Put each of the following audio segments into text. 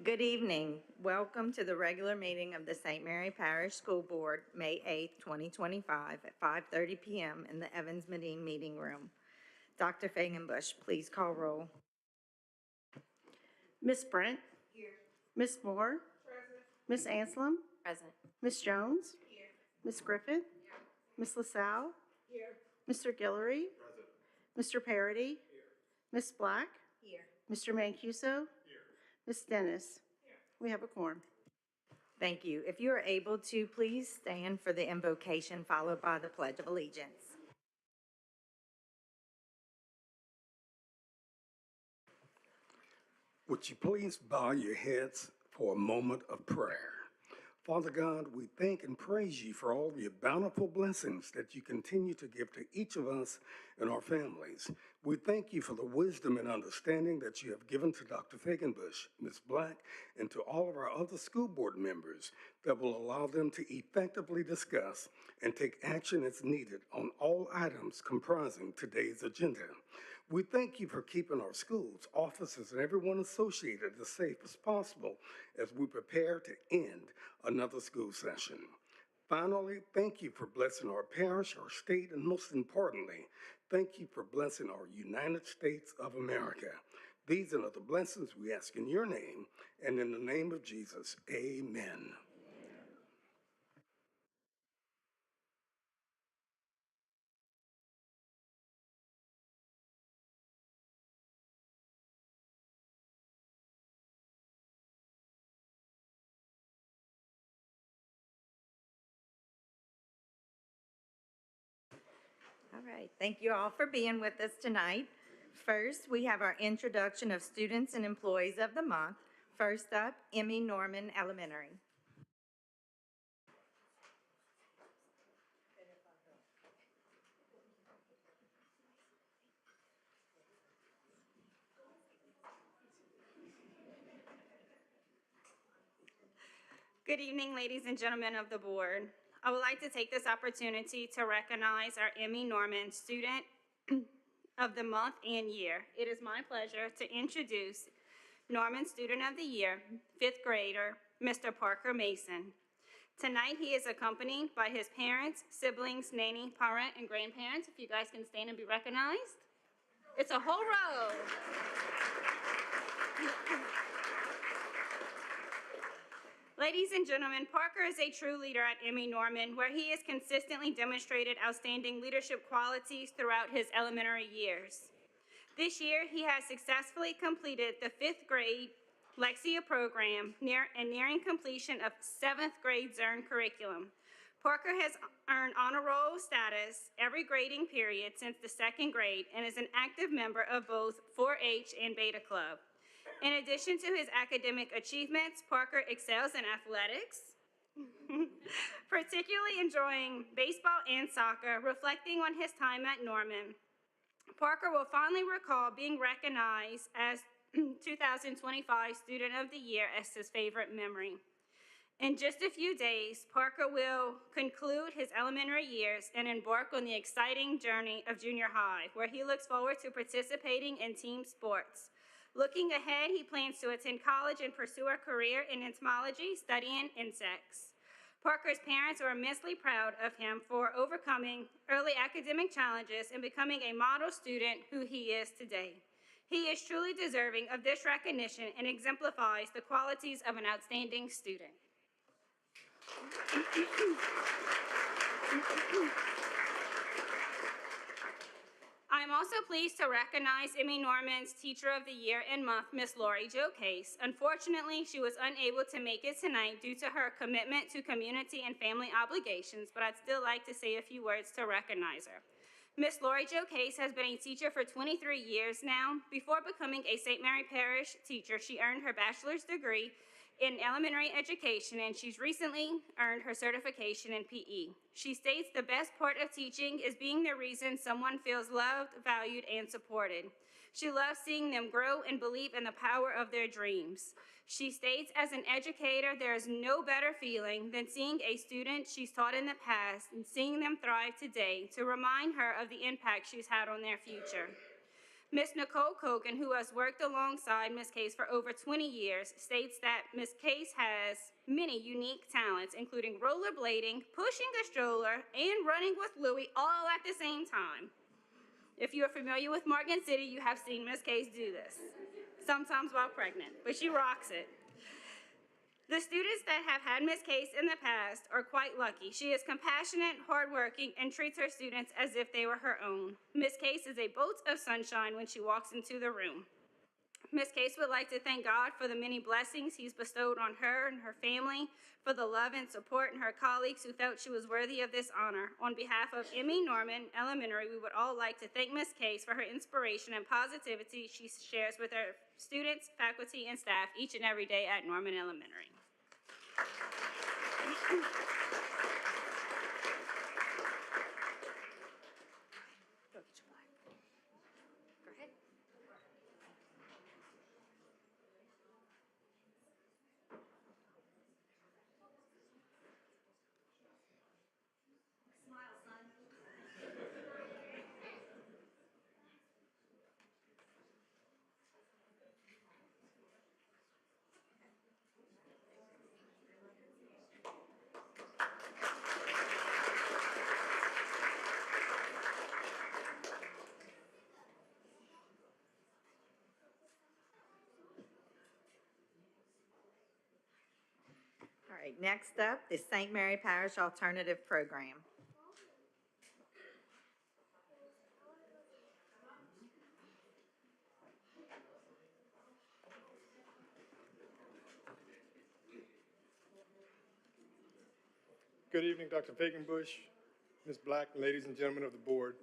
Good evening. Welcome to the regular meeting of the St. Mary Parish School Board, May 8th, 2025 at 5:30 p.m. in the Evans Medine Meeting Room. Dr. Fagenbush, please call roll. Ms. Brent? Here. Ms. Moore? Present. Ms. Anselm? Present. Ms. Jones? Here. Ms. Griffith? Here. Ms. LaSalle? Here. Mr. Guillory? Present. Mr. Parody? Here. Ms. Black? Here. Mr. Mancuso? Here. Ms. Dennis? Here. We have a quorum. Thank you. If you are able to, please stand for the invocation followed by the Pledge of Allegiance. Would you please bow your heads for a moment of prayer? Father God, we thank and praise you for all the bountiful blessings that you continue to give to each of us and our families. We thank you for the wisdom and understanding that you have given to Dr. Fagenbush, Ms. Black, and to all of our other school board members that will allow them to effectively discuss and take action as needed on all items comprising today's agenda. We thank you for keeping our schools, offices, and everyone associated as safe as possible as we prepare to end another school session. Finally, thank you for blessing our parish, our state, and most importantly, thank you for blessing our United States of America. These and other blessings we ask in your name, and in the name of Jesus, amen. All right. Thank you all for being with us tonight. First, we have our introduction of students and employees of the month. First up, Emmy Norman Elementary. Good evening, ladies and gentlemen of the board. I would like to take this opportunity to recognize our Emmy Norman Student of the Month and Year. It is my pleasure to introduce Norman Student of the Year, 5th grader, Mr. Parker Mason. Tonight, he is accompanied by his parents, siblings, nanny, parent, and grandparents. If you guys can stand and be recognized. It's a whole row. Ladies and gentlemen, Parker is a true leader at Emmy Norman, where he has consistently demonstrated outstanding leadership qualities throughout his elementary years. This year, he has successfully completed the 5th grade Lexia program nearing completion of 7th grade Zern curriculum. Parker has earned honor roll status every grading period since the 2nd grade and is an active member of both 4-H and Beta Club. In addition to his academic achievements, Parker excels in athletics, particularly enjoying baseball and soccer. Reflecting on his time at Norman, Parker will fondly recall being recognized as 2025 Student of the Year as his favorite memory. In just a few days, Parker will conclude his elementary years and embark on the exciting journey of junior high, where he looks forward to participating in team sports. Looking ahead, he plans to attend college and pursue a career in entomology, studying insects. Parker's parents are immensely proud of him for overcoming early academic challenges and becoming a model student who he is today. He is truly deserving of this recognition and exemplifies the qualities of an outstanding student. I am also pleased to recognize Emmy Norman's Teacher of the Year and Month, Miss Lori Jo Case. Unfortunately, she was unable to make it tonight due to her commitment to community and family obligations, but I'd still like to say a few words to recognize her. Miss Lori Jo Case has been a teacher for 23 years now. Before becoming a St. Mary Parish teacher, she earned her bachelor's degree in elementary education, and she's recently earned her certification in PE. She states the best part of teaching is being the reason someone feels loved, valued, and supported. She loves seeing them grow and believe in the power of their dreams. She states, as an educator, there is no better feeling than seeing a student she's taught in the past and seeing them thrive today to remind her of the impact she's had on their future. Ms. Nicole Kogan, who has worked alongside Ms. Case for over 20 years, states that Ms. Case has many unique talents, including rollerblading, pushing a stroller, and running with Louie all at the same time. If you are familiar with Morgan City, you have seen Ms. Case do this, sometimes while pregnant, but she rocks it. The students that have had Ms. Case in the past are quite lucky. She is compassionate, hardworking, and treats her students as if they were her own. Ms. Case is a bolt of sunshine when she walks into the room. Ms. Case would like to thank God for the many blessings He's bestowed on her and her family, for the love and support and her colleagues who felt she was worthy of this honor. On behalf of Emmy Norman Elementary, we would all like to thank Ms. Case for her inspiration and positivity she shares with her students, faculty, and staff each and every day at Norman Elementary. All right, next up is St. Mary Parish Alternative Program. Good evening, Dr. Fagenbush, Ms. Black, and ladies and gentlemen of the board.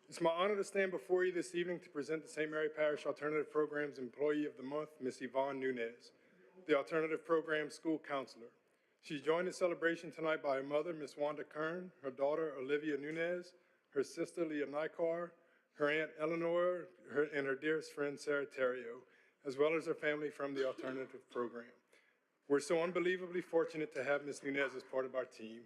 It's my honor to stand before you this evening to present the St. Mary Parish Alternative Program's Employee of the Month, Ms. Yvonne Nunez, the Alternative Program School Counselor. She's joined in celebration tonight by her mother, Ms. Wanda Kern, her daughter, Olivia Nunez, her sister, Leah Nikar, her aunt, Eleanor, and her dearest friend, Sarah Terrio, as well as her family from the Alternative Program. We're so unbelievably fortunate to have Ms. Nunez as part of our team.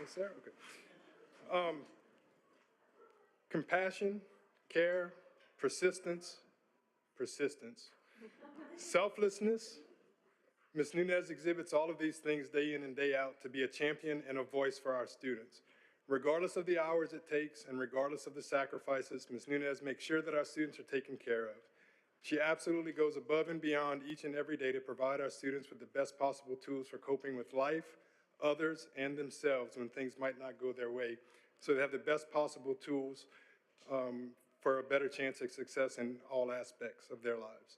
Yes, sir? Okay. Compassion, care, persistence, selflessness. Ms. Nunez exhibits all of these things day in and day out to be a champion and a voice for our students. Regardless of the hours it takes and regardless of the sacrifices, Ms. Nunez makes sure that our students are taken care of. She absolutely goes above and beyond each and every day to provide our students with the best possible tools for coping with life, others, and themselves when things might not go their way, so they have the best possible tools for a better chance of success in all aspects of their lives.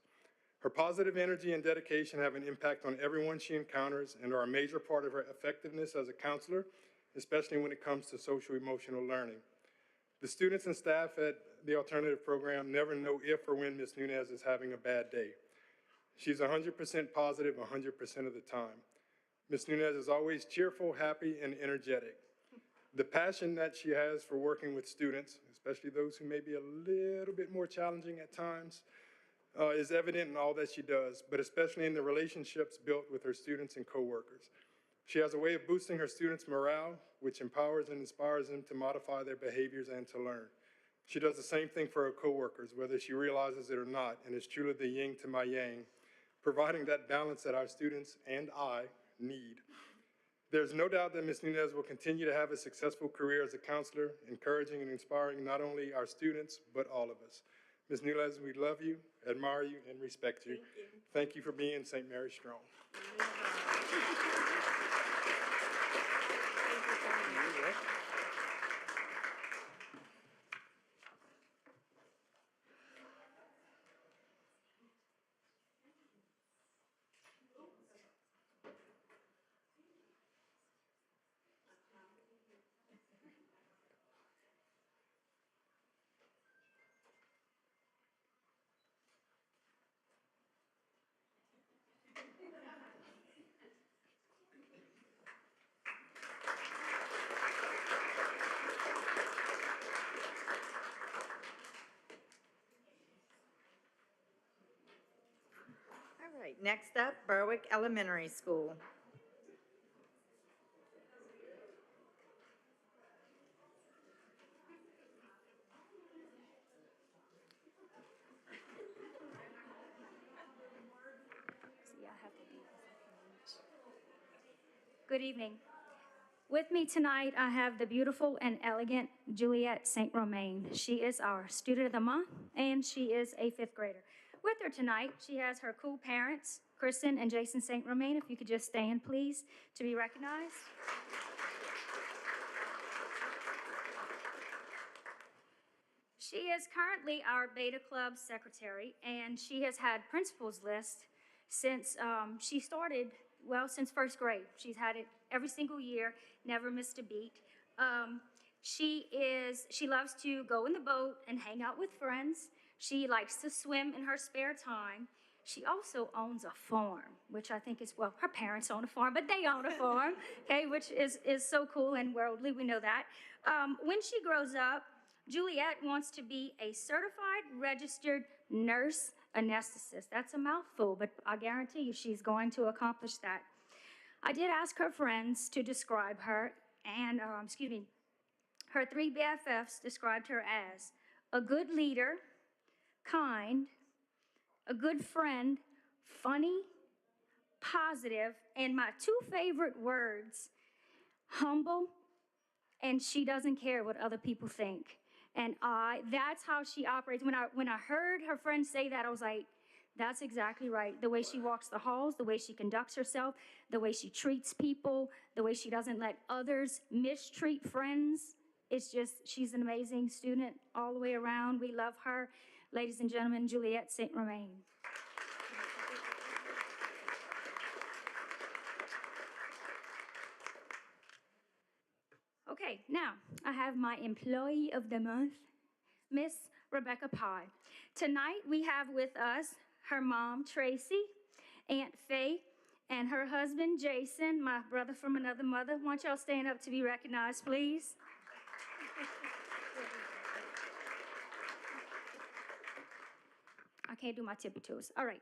Her positive energy and dedication have an impact on everyone she encounters and are a major part of her effectiveness as a counselor, especially when it comes to social-emotional learning. The students and staff at the Alternative Program never know if or when Ms. Nunez is having a bad day. She's 100% positive 100% of the time. Ms. Nunez is always cheerful, happy, and energetic. The passion that she has for working with students, especially those who may be a little bit more challenging at times, is evident in all that she does, but especially in the relationships built with her students and coworkers. She has a way of boosting her students' morale, which empowers and inspires them to modify their behaviors and to learn. She does the same thing for her coworkers, whether she realizes it or not, and is truly the yin to my yang, providing that balance that our students and I need. There's no doubt that Ms. Nunez will continue to have a successful career as a counselor, encouraging and inspiring not only our students, but all of us. Ms. Nunez, we love you, admire you, and respect you. Thank you for being St. Mary Strong. All right, next up, Berwick Elementary School. Good evening. With me tonight, I have the beautiful and elegant Juliet St. Romain. She is our student of the month, and she is a fifth grader. With her tonight, she has her cool parents, Kristen and Jason St. Romain. If you could just stand, please, to be recognized. She is currently our Beta Club secretary, and she has had principals list since she started, well, since first grade. She's had it every single year, never missed a beat. She loves to go in the boat and hang out with friends. She likes to swim in her spare time. She also owns a farm, which I think is, well, her parents own a farm, but they own a farm, okay, which is so cool and worldly, we know that. When she grows up, Juliet wants to be a certified registered nurse anesthetist. That's a mouthful, but I guarantee you she's going to accomplish that. I did ask her friends to describe her, and, her three BFFs described her as a good leader, kind, a good friend, funny, positive, and my two favorite words, humble, and she doesn't care what other people think. And that's how she operates. When I heard her friend say that, I was like, that's exactly right. The way she walks the halls, the way she conducts herself, the way she treats people, the way she doesn't let others mistreat friends. It's just, she's an amazing student all the way around. We love her. Ladies and gentlemen, Juliet St. Romain. Okay, now I have my employee of the month, Miss Rebecca Pye. Tonight we have with us her mom, Tracy, Aunt Faye, and her husband, Jason, my brother from another mother. Why don't y'all stand up to be recognized, please? I can't do my tippy toes. All right.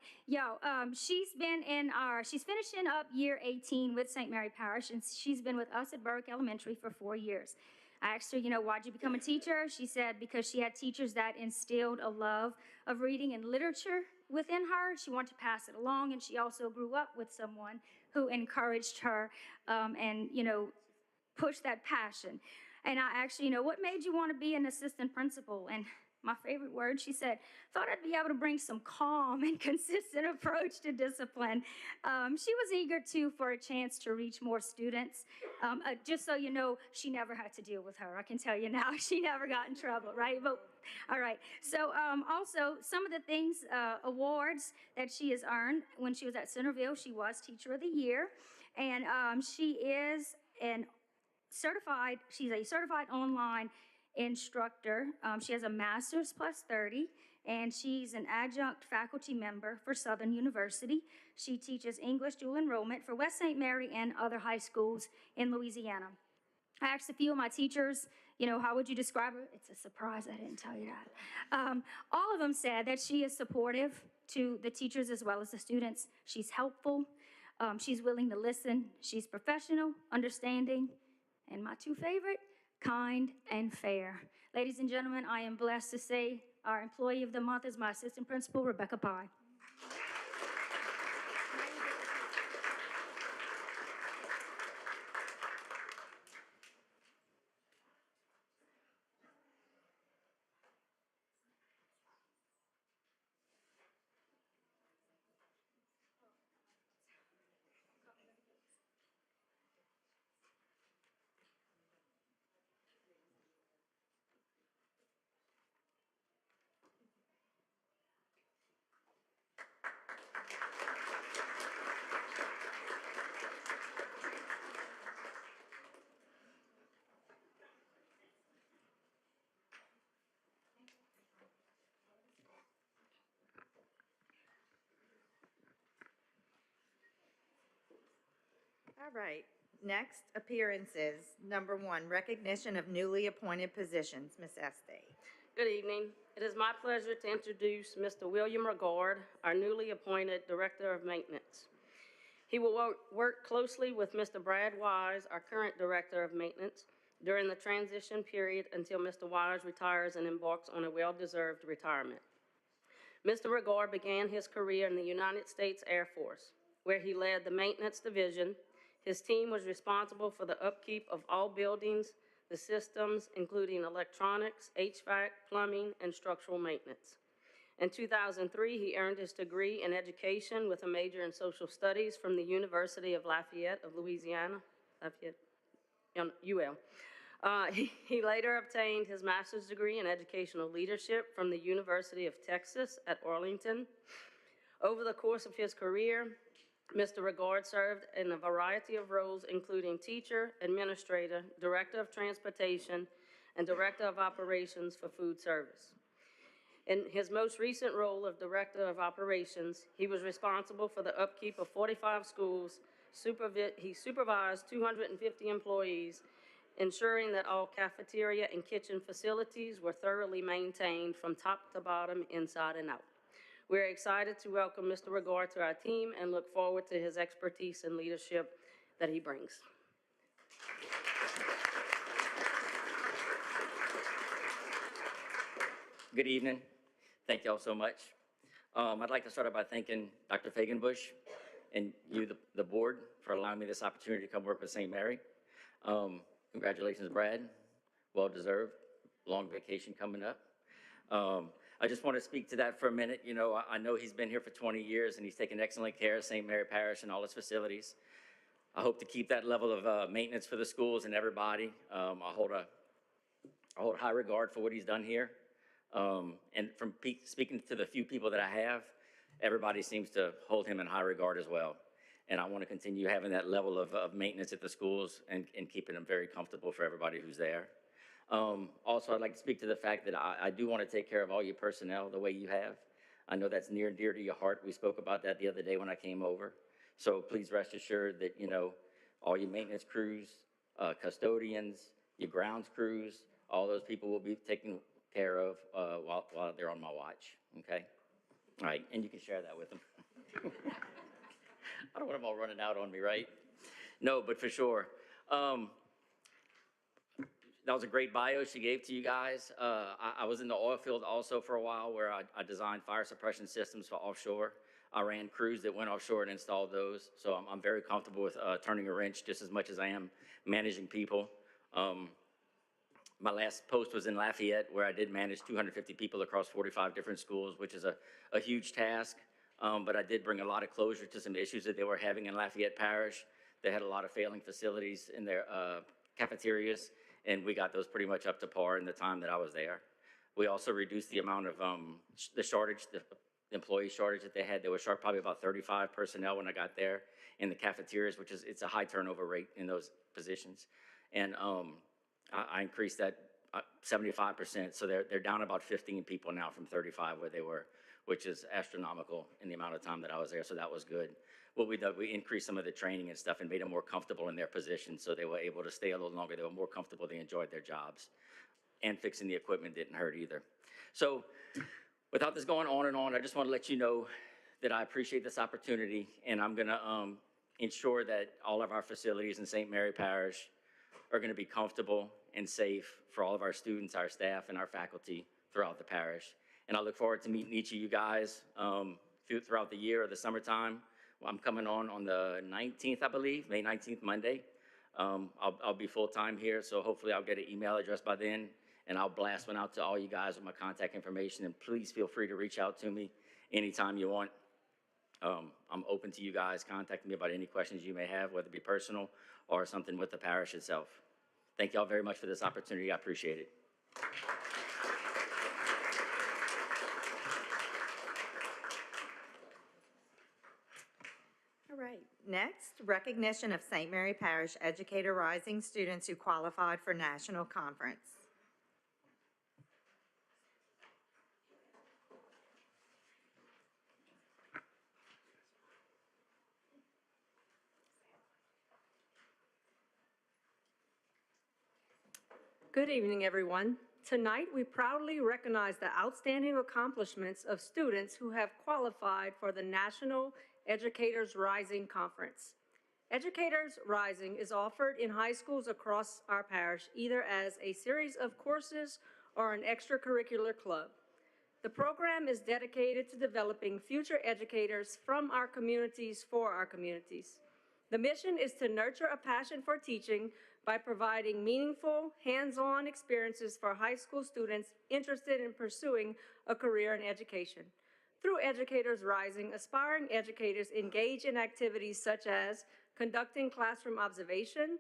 She's finishing up year 18 with St. Mary Parish, and she's been with us at Berwick Elementary for 4 years. I asked her, why'd you become a teacher? She said because she had teachers that instilled a love of reading and literature within her. She wanted to pass it along, and she also grew up with someone who encouraged her and pushed that passion. And I asked her, what made you want to be an assistant principal? And my favorite word, she said, thought I'd be able to bring some calm and consistent approach to discipline. She was eager, too, for a chance to reach more students. Just so you know, she never had to deal with her. I can tell you now, she never got in trouble, right? But, all right. So also, some of the things, awards that she has earned, when she was at Centerville, she was Teacher of the Year. And she is she's a certified online instructor. She has a master's plus 30, and she's an adjunct faculty member for Southern University. She teaches English dual enrollment for West St. Mary and other high schools in Louisiana. I asked a few of my teachers, how would you describe her? It's a surprise, I didn't tell you that. All of them said that she is supportive to the teachers as well as the students. She's helpful. She's willing to listen. She's professional, understanding, and my two favorite, kind and fair. Ladies and gentlemen, I am blessed to say our employee of the month is my assistant principal, Rebecca Pye. All right, next appearances. Number 1, recognition of newly appointed positions. Ms. Estes. Good evening. It is my pleasure to introduce Mr. William Regard, our newly appointed Director of Maintenance. He will work closely with Mr. Brad Wise, our current Director of Maintenance, during the transition period until Mr. Wise retires and embarks on a well-deserved retirement. Mr. Regard began his career in the United States Air Force, where he led the maintenance division. His team was responsible for the upkeep of all buildings, the systems, including electronics, HVAC, plumbing, and structural maintenance. In 2003, he earned his degree in education with a major in social studies from the University of Lafayette of Louisiana, UL. He later obtained his master's degree in educational leadership from the University of Texas at Arlington. Over the course of his career, Mr. Regard served in a variety of roles, including teacher, administrator, director of transportation, and director of operations for food service. In his most recent role of Director of Operations, he was responsible for the upkeep of 45 schools. He supervised 250 employees, ensuring that all cafeteria and kitchen facilities were thoroughly maintained from top to bottom, inside and out. We're excited to welcome Mr. Regard to our team and look forward to his expertise and leadership that he brings. Good evening. Thank you all so much. I'd like to start out by thanking Dr. Fagenbush and you, the board, for allowing me this opportunity to come work with St. Mary. Congratulations, Brad. Well-deserved. Long vacation coming up. I just want to speak to that for a minute. You know, I know he's been here for 20 years and he's taken excellent care of St. Mary Parish and all its facilities. I hope to keep that level of maintenance for the schools and everybody. I hold high regard for what he's done here. And from speaking to the few people that I have, everybody seems to hold him in high regard as well. And I want to continue having that level of maintenance at the schools and keeping them very comfortable for everybody who's there. Also, I'd like to speak to the fact that I do want to take care of all your personnel the way you have. I know that's near and dear to your heart. We spoke about that the other day when I came over. So please rest assured that, you know, all your maintenance crews, custodians, your grounds crews, all those people will be taken care of while they're on my watch, okay? All right, and you can share that with them. I don't want them all running out on me, right? No, but for sure. That was a great bio she gave to you guys. I was in the oil field also for a while where I designed fire suppression systems for offshore. I ran crews that went offshore and installed those. So I'm very comfortable with turning a wrench just as much as I am managing people. My last post was in Lafayette, where I did manage 250 people across 45 different schools, which is a huge task. But I did bring a lot of closure to some issues that they were having in Lafayette Parish. They had a lot of failing facilities in their cafeterias, and we got those pretty much up to par in the time that I was there. We also reduced the amount of the employee shortage that they had. They were short probably about 35 personnel when I got there in the cafeterias, which is, it's a high turnover rate in those positions. And I increased that 75%, so they're down about 15 people now from 35 where they were, which is astronomical in the amount of time that I was there, so that was good. What we did, we increased some of the training and stuff and made them more comfortable in their position, so they were able to stay a little longer. They were more comfortable, they enjoyed their jobs. And fixing the equipment didn't hurt either. So without this going on and on, I just want to let you know that I appreciate this opportunity, and I'm gonna ensure that all of our facilities in St. Mary Parish are gonna be comfortable and safe for all of our students, our staff, and our faculty throughout the parish. And I look forward to meeting each of you guys throughout the year or the summertime. I'm coming on the 19th, I believe, May 19th, Monday. I'll be full-time here, so hopefully I'll get an email address by then, and I'll blast one out to all you guys with my contact information, and please feel free to reach out to me anytime you want. I'm open to you guys contacting me about any questions you may have, whether it be personal or something with the parish itself. Thank you all very much for this opportunity. I appreciate it. All right, next, recognition of St. Mary Parish Educator Rising students who qualified for national conference. Good evening, everyone. Tonight, we proudly recognize the outstanding accomplishments of students who have qualified for the National Educators Rising Conference. Educators Rising is offered in high schools across our parish, either as a series of courses or an extracurricular club. The program is dedicated to developing future educators from our communities for our communities. The mission is to nurture a passion for teaching by providing meaningful, hands-on experiences for high school students interested in pursuing a career in education. Through Educators Rising, aspiring educators engage in activities such as conducting classroom observations,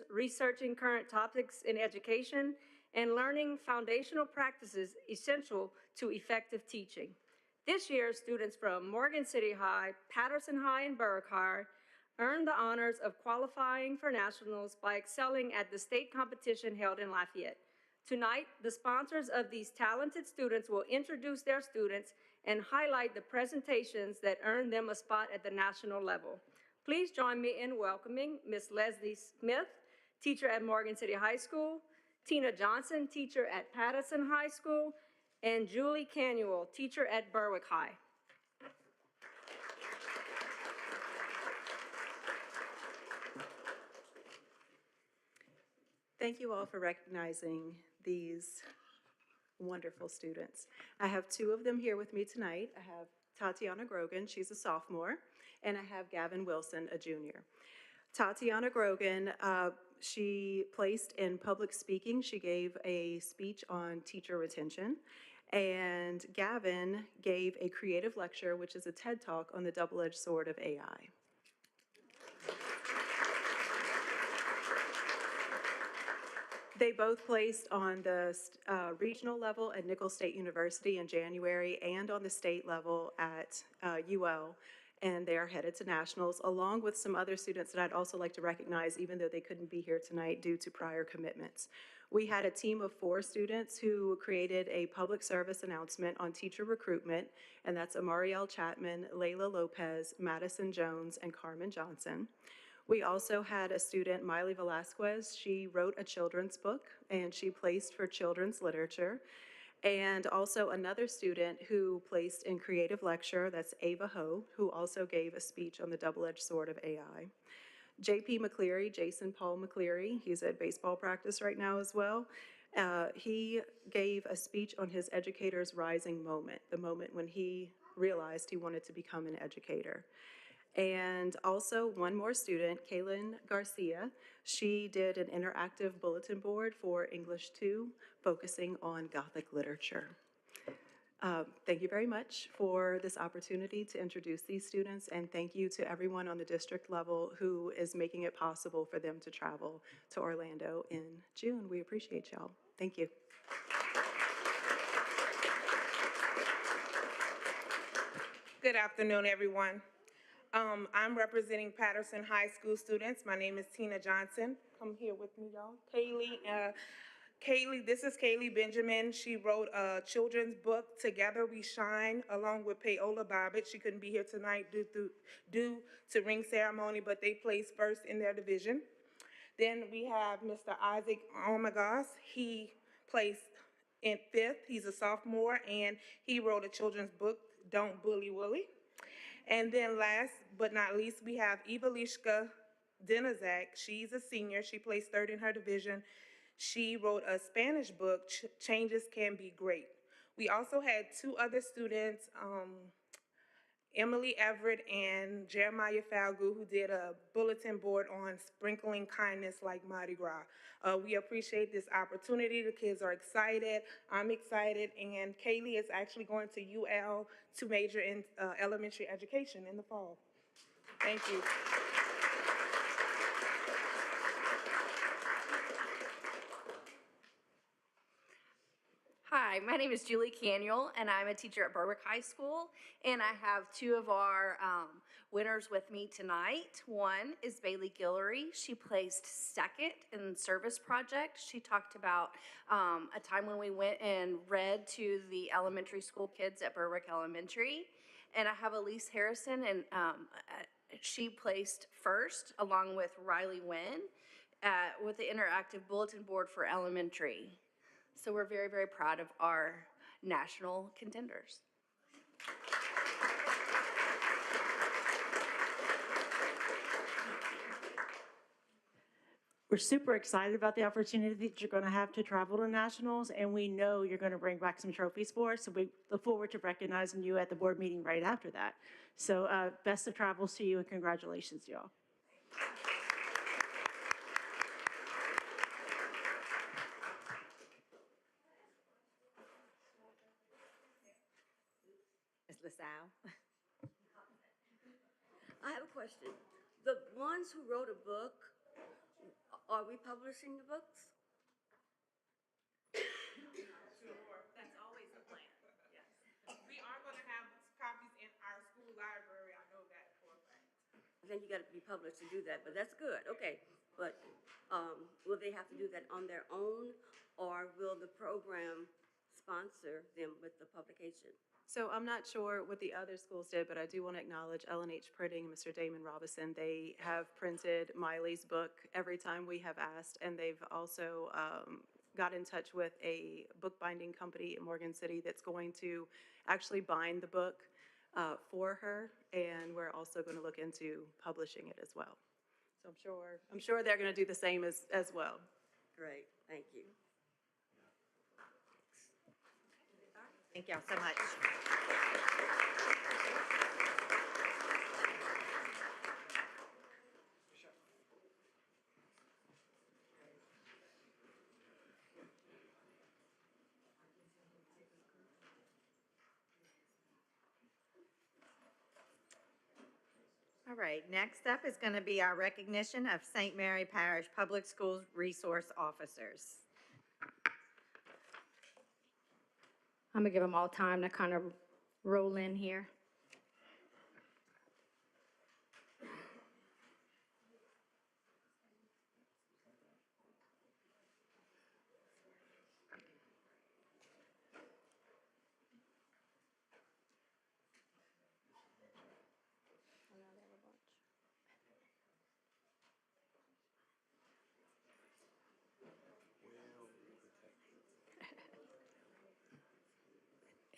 researching current topics in education, and learning foundational practices essential to effective teaching. This year, students from Morgan City High, Patterson High, and Berwick High earned the honors of qualifying for nationals by excelling at the state competition held in Lafayette. Tonight, the sponsors of these talented students will introduce their students and highlight the presentations that earned them a spot at the national level. Please join me in welcoming Ms. Leslie Smith, teacher at Morgan City High School, Tina Johnson, teacher at Patterson High School, and Julie Canuel, teacher at Berwick High. Thank you all for recognizing these wonderful students. I have two of them here with me tonight. I have Tatiana Grogan, she's a sophomore, and I have Gavin Wilson, a junior. Tatiana Grogan, she placed in public speaking. She gave a speech on teacher retention. And Gavin gave a creative lecture, which is a TED Talk on the double-edged sword of AI. They both placed on the regional level at Nicholls State University in January and on the state level at UL, and they are headed to nationals, along with some other students that I'd also like to recognize, even though they couldn't be here tonight due to prior commitments. We had a team of 4 students who created a public service announcement on teacher recruitment, and that's Amarielle Chapman, Layla Lopez, Madison Jones, and Carmen Johnson. We also had a student, Miley Velasquez. She wrote a children's book, and she placed for children's literature. And also another student who placed in creative lecture, that's Ava Ho, who also gave a speech on the double-edged sword of AI. JP McCleary, Jason Paul McCleary, he's at baseball practice right now as well. He gave a speech on his educator's rising moment, the moment when he realized he wanted to become an educator. And also one more student, Kaylin Garcia. She did an interactive bulletin board for English 2, focusing on Gothic literature. Thank you very much for this opportunity to introduce these students, and thank you to everyone on the district level who is making it possible for them to travel to Orlando in June. We appreciate y'all. Thank you. Good afternoon, everyone. I'm representing Patterson High School students. My name is Tina Johnson. Come here with me, y'all. Kaylee, this is Kaylee Benjamin. She wrote a children's book, Together We Shine, along with Paola Bobbitt. She couldn't be here tonight due to ring ceremony, but they placed first in their division. Then we have Mr. Isaac Omegas. He placed in 5th. He's a sophomore, and he wrote a children's book, Don't Bully Willie. And then last but not least, we have Evalishka Denizak. She's a senior. She placed 3rd in her division. She wrote a Spanish book, Changes Can Be Great. We also had 2 other students, Emily Everett and Jeremiah Falgu, who did a bulletin board on sprinkling kindness like Mardi Gras. We appreciate this opportunity. The kids are excited. I'm excited. And Kaylee is actually going to UL to major in elementary education in the fall. Thank you. Hi, my name is Julie Canuel, and I'm a teacher at Berwick High School, and I have 2 of our winners with me tonight. One is Bailey Guillory. She placed 2nd in the service project. She talked about a time when we went and read to the elementary school kids at Berwick Elementary. And I have Elise Harrison, and she placed 1st, along with Riley Wynn, with the interactive bulletin board for elementary. So we're very, very proud of our national contenders. We're super excited about the opportunity that you're going to have to travel to nationals, and we know you're going to bring back some trophies for us. So we look forward to recognizing you at the board meeting right after that. So best of travels to you and congratulations, y'all. Ms. LaSalle? I have a question. The ones who wrote a book, are we publishing the books? Sure, that's always the plan, yes. We are going to have copies in our school library, I know that for a fact. Then you got to be published to do that, but that's good, okay. But will they have to do that on their own, or will the program sponsor them with the publication? So I'm not sure what the other schools did, but I do want to acknowledge L&H Printing and Mr. Damon Robinson. They have printed Miley's book every time we have asked, and they've also got in touch with a bookbinding company in Morgan City that's going to actually bind the book for her, and we're also going to look into publishing it as well. So I'm sure they're going to do the same as well. Great, thank you. Thank y'all so much. All right, next up is going to be our recognition of St. Mary Parish Public Schools resource officers. I'm gonna give them all time to kind of roll in here.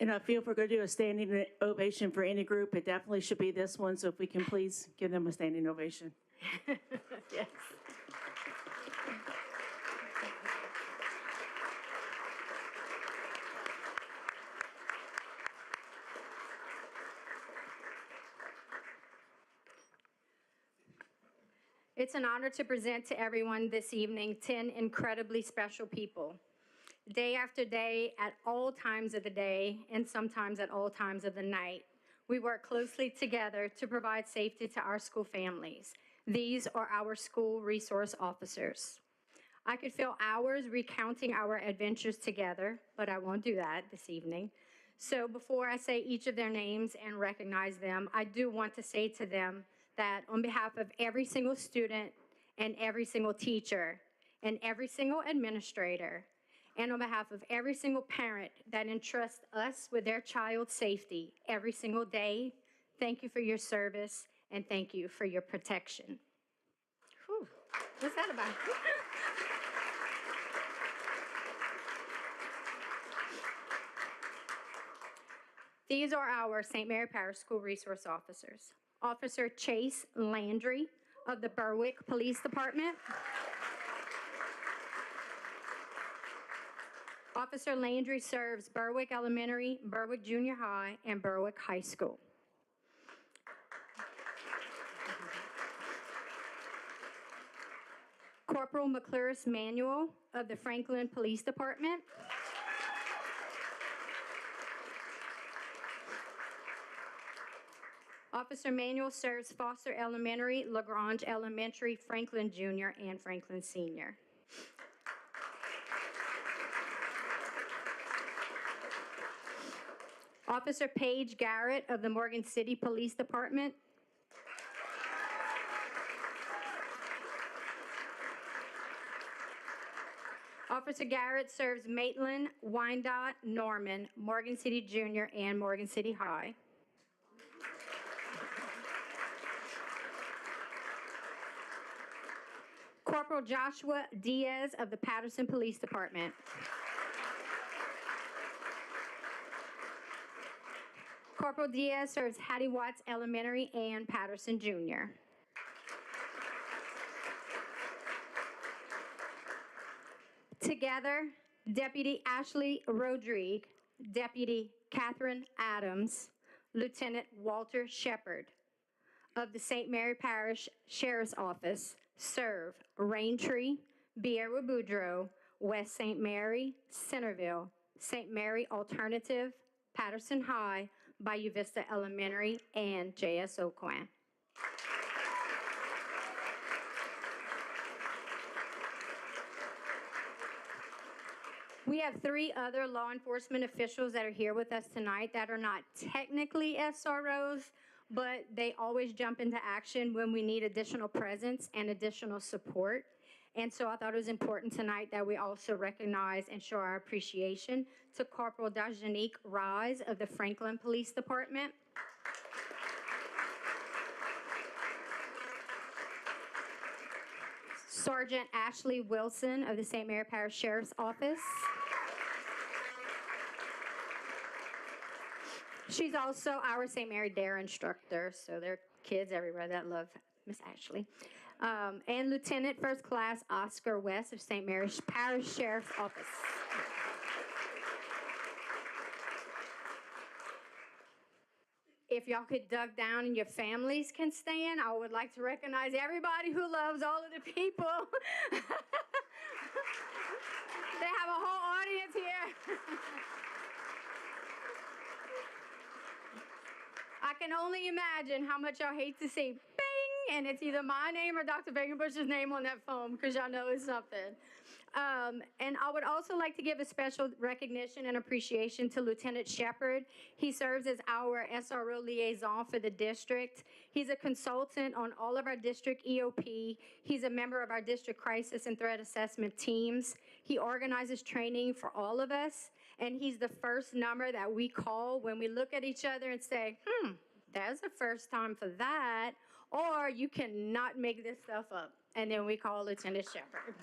And I feel if we're going to do a standing ovation for any group, it definitely should be this one. So if we can please give them a standing ovation. Yes. It's an honor to present to everyone this evening 10 incredibly special people. Day after day, at all times of the day, and sometimes at all times of the night, we work closely together to provide safety to our school families. These are our school resource officers. I could fill hours recounting our adventures together, but I won't do that this evening. So before I say each of their names and recognize them, I do want to say to them that on behalf of every single student and every single teacher and every single administrator, and on behalf of every single parent that entrusts us with their child's safety every single day, thank you for your service and thank you for your protection. Whew, what's that about? These are our St. Mary Parish School Resource Officers. Officer Chase Landry of the Berwick Police Department. Officer Landry serves Berwick Elementary, Berwick Junior High, and Berwick High School. Corporal McCluris Manuel of the Franklin Police Department. Officer Manuel serves Foster Elementary, LaGrange Elementary, Franklin Junior, and Franklin Senior. Officer Paige Garrett of the Morgan City Police Department. Officer Garrett serves Maitland, Wyandotte, Norman, Morgan City Junior, and Morgan City High. Corporal Joshua Diaz of the Patterson Police Department. Corporal Diaz serves Hattie Watts Elementary and Patterson Junior. Together, Deputy Ashley Rodrigue, Deputy Catherine Adams, Lieutenant Walter Shepard of the St. Mary Parish Sheriff's Office serve Raintree, Sierra Boudreaux, West St. Mary, Centerville, St. Mary Alternative, Patterson High, Bayou Vista Elementary, and J.S. Oquan. We have 3 other law enforcement officials that are here with us tonight that are not technically SROs, but they always jump into action when we need additional presence and additional support. And so I thought it was important tonight that we also recognize and show our appreciation to Corporal Dajanique Rise of the Franklin Police Department. Sergeant Ashley Wilson of the St. Mary Parish Sheriff's Office. She's also our St. Mary Dare instructor, so there are kids everywhere that love Miss Ashley. And Lieutenant First Class Oscar West of St. Mary's Parish Sheriff's Office. If y'all could duck down and your families can stand, I would like to recognize everybody who loves all of the people. They have a whole audience here. I can only imagine how much y'all hate to see bing, and it's either my name or Dr. Fagenbush's name on that phone, because y'all know it's something. And I would also like to give a special recognition and appreciation to Lieutenant Shepard. He serves as our SRO liaison for the district. He's a consultant on all of our district EOP. He's a member of our district crisis and threat assessment teams. He organizes training for all of us, and he's the first number that we call when we look at each other and say, that's the first time for that, or you cannot make this stuff up. And then we call Lieutenant Shepard.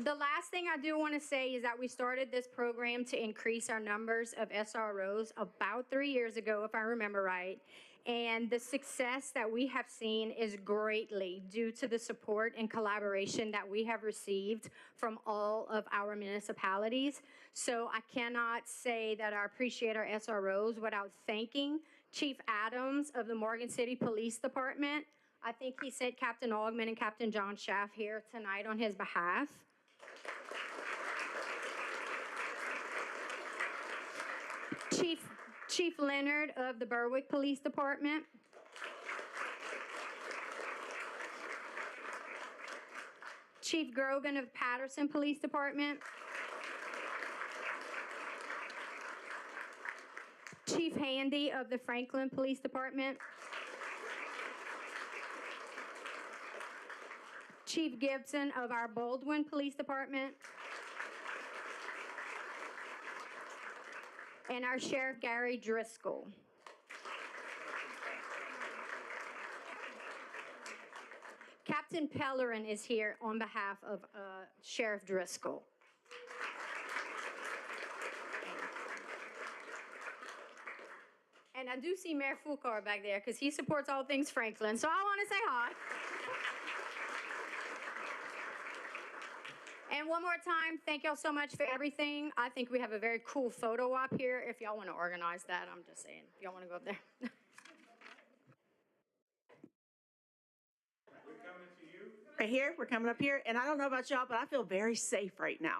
The last thing I do want to say is that we started this program to increase our numbers of SROs about 3 years ago, if I remember right. And the success that we have seen is greatly due to the support and collaboration that we have received from all of our municipalities. So I cannot say that I appreciate our SROs without thanking Chief Adams of the Morgan City Police Department. I think he sent Captain Augman and Captain John Schaff here tonight on his behalf. Chief Leonard of the Berwick Police Department. Chief Grogan of Patterson Police Department. Chief Handy of the Franklin Police Department. Chief Gibson of our Baldwin Police Department. And our Sheriff Gary Driscoll. Captain Pellerin is here on behalf of Sheriff Driscoll. And I do see Mayor Fulcar back there because he supports all things Franklin, so I want to say hi. And one more time, thank y'all so much for everything. I think we have a very cool photo op here. If y'all want to organize that, I'm just saying. If y'all want to go up there. Right here, we're coming up here, and I don't know about y'all, but I feel very safe right now.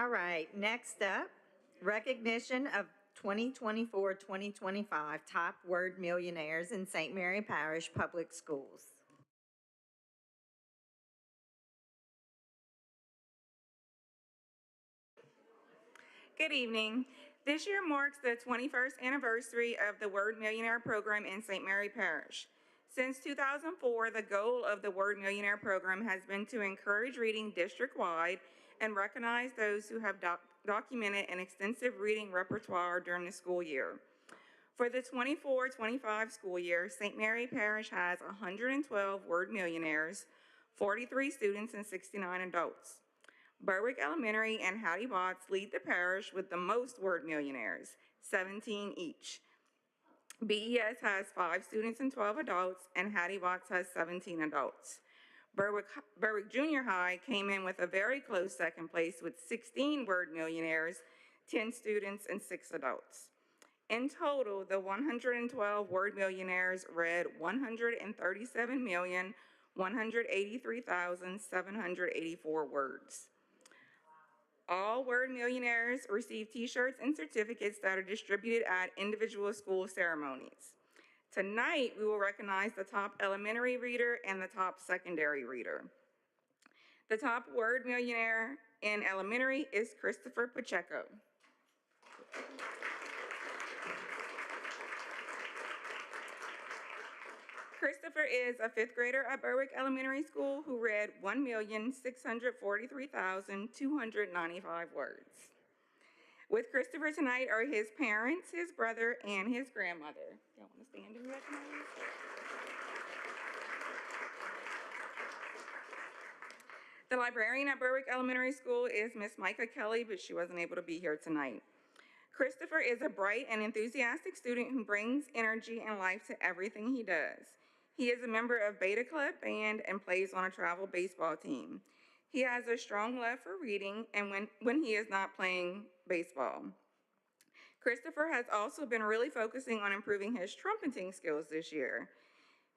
All right, next up, recognition of 2024-2025 top word millionaires in St. Mary Parish Public Schools. Good evening. This year marks the 21st anniversary of the Word Millionaire program in St. Mary Parish. Since 2004, the goal of the Word Millionaire program has been to encourage reading district-wide and recognize those who have documented an extensive reading repertoire during the school year. For the 24-25 school year, St. Mary Parish has 112 Word Millionaires, 43 students, and 69 adults. Berwick Elementary and Hattie Watts lead the parish with the most Word Millionaires, 17 each. BES has 5 students and 12 adults, and Hattie Watts has 17 adults. Berwick Junior High came in with a very close second place with 16 Word Millionaires, 10 students, and 6 adults. In total, the 112 Word Millionaires read 137,183,784 words. All Word Millionaires receive t-shirts and certificates that are distributed at individual school ceremonies. Tonight, we will recognize the top elementary reader and the top secondary reader. The top Word Millionaire in elementary is Christopher Pacheco. Christopher is a 5th grader at Berwick Elementary School who read 1,643,295 words. With Christopher tonight are his parents, his brother, and his grandmother. Y'all want to stand and recognize? The librarian at Berwick Elementary School is Miss Micah Kelly, but she wasn't able to be here tonight. Christopher is a bright and enthusiastic student who brings energy and life to everything he does. He is a member of Beta Club Band and plays on a travel baseball team. He has a strong love for reading and when he is not playing baseball. Christopher has also been really focusing on improving his trumpeting skills this year.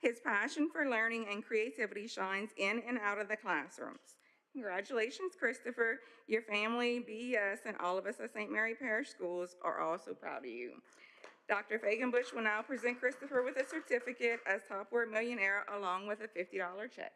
His passion for learning and creativity shines in and out of the classrooms. Congratulations, Christopher. Your family, BES, and all of us at St. Mary Parish Schools are all so proud of you. Dr. Fagenbush will now present Christopher with a certificate as Top Word Millionaire along with a $50 check.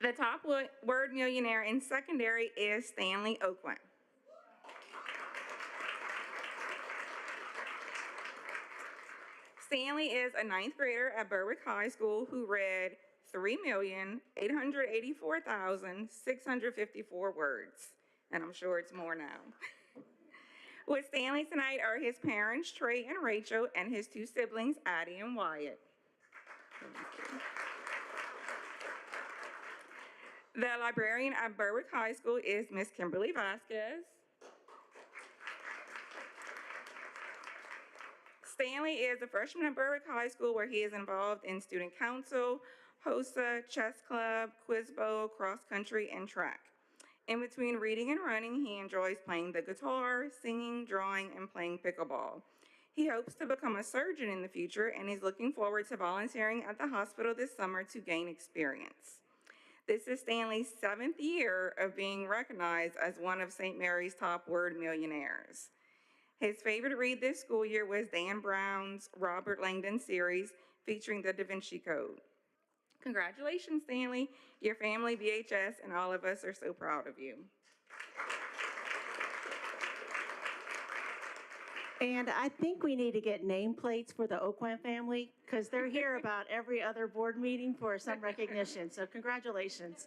The top Word Millionaire in secondary is Stanley Oakland. Stanley is a 9th grader at Berwick High School who read 3,884,654 words, and I'm sure it's more now. With Stanley tonight are his parents, Trey and Rachel, and his 2 siblings, Addie and Wyatt. The librarian at Berwick High School is Miss Kimberly Vasquez. Stanley is a freshman at Berwick High School where he is involved in student council, HOSA, chess club, quiz bowl, cross country, and track. In between reading and running, he enjoys playing the guitar, singing, drawing, and playing pickleball. He hopes to become a surgeon in the future and is looking forward to volunteering at the hospital this summer to gain experience. This is Stanley's 7th year of being recognized as one of St. Mary's top Word Millionaires. His favorite read this school year was Dan Brown's Robert Langdon series featuring the Da Vinci Code. Congratulations, Stanley. Your family, BHS, and all of us are so proud of you. And I think we need to get nameplates for the Oakland family because they're here about every other board meeting for some recognition. So congratulations.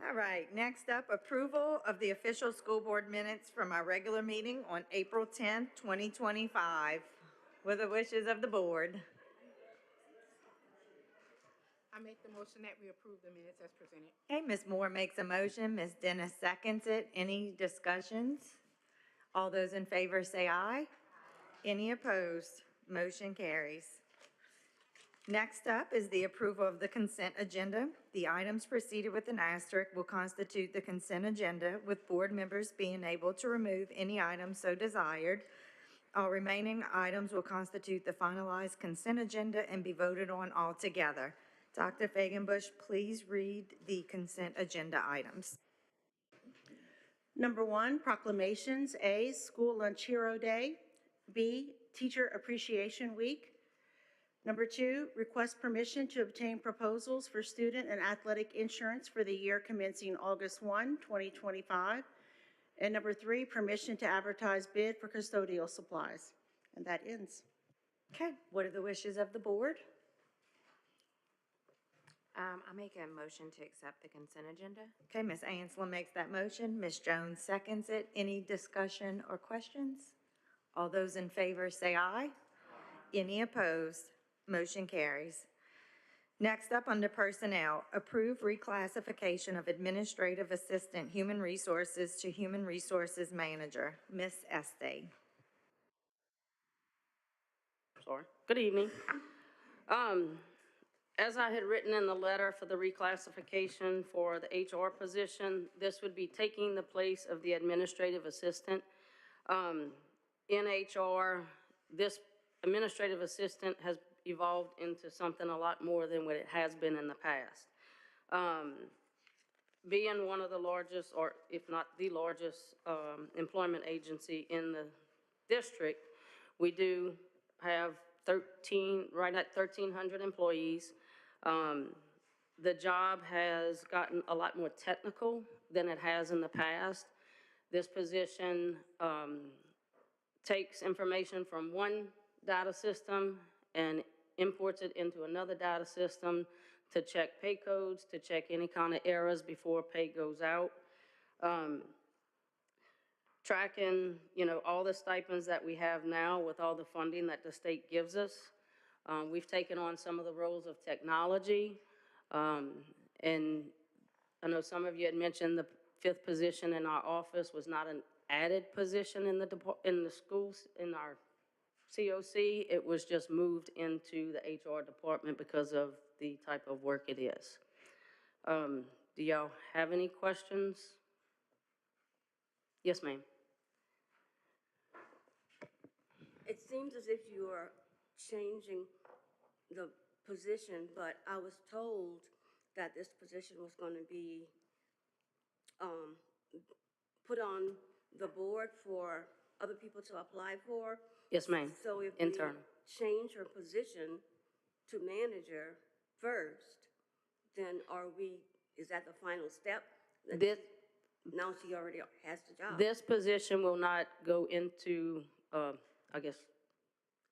All right, next up, approval of the official school board minutes from our regular meeting on April 10th, 2025. What are the wishes of the board? I make the motion that we approve the minutes as presented. Okay, Ms. Moore makes a motion, Ms. Dennis seconds it. Any discussions? All those in favor say aye. Any opposed? Motion carries. Next up is the approval of the consent agenda. The items preceded with an asterisk will constitute the consent agenda, with board members being able to remove any item so desired. All remaining items will constitute the finalized consent agenda and be voted on all together. Dr. Fagenbush, please read the consent agenda items. Number 1, proclamations. A, School Lunch Hero Day. B, Teacher Appreciation Week. Number 2, request permission to obtain proposals for student and athletic insurance for the year commencing August 1, 2025. And number 3, permission to advertise bid for custodial supplies. And that ends. Okay, what are the wishes of the board? I make a motion to accept the consent agenda. Okay, Ms. Ansel makes that motion. Ms. Jones seconds it. Any discussion or questions? All those in favor say aye. Any opposed? Motion carries. Next up, under personnel, approve reclassification of administrative assistant human resources to human resources manager. Ms. Estee. Sorry. Good evening. As I had written in the letter for the reclassification for the HR position, this would be taking the place of the administrative assistant. In HR, this administrative assistant has evolved into something a lot more than what it has been in the past. Being one of the largest, or if not the largest, employment agency in the district, we do have right at 1,300 employees. The job has gotten a lot more technical than it has in the past. This position takes information from one data system and imports it into another data system to check pay codes, to check any kind of errors before pay goes out. Tracking, all the stipends that we have now with all the funding that the state gives us. We've taken on some of the roles of technology. And I know some of you had mentioned the 5th position in our office was not an added position in the schools, in our COC. It was just moved into the HR department because of the type of work it is. Do y'all have any questions? Yes, ma'am. It seems as if you are changing the position, but I was told that this position was going to be put on the board for other people to apply for. Yes, ma'am. So if Internal. we change her position to manager first, then is that the final step? Now she already has the job. This position will not go into,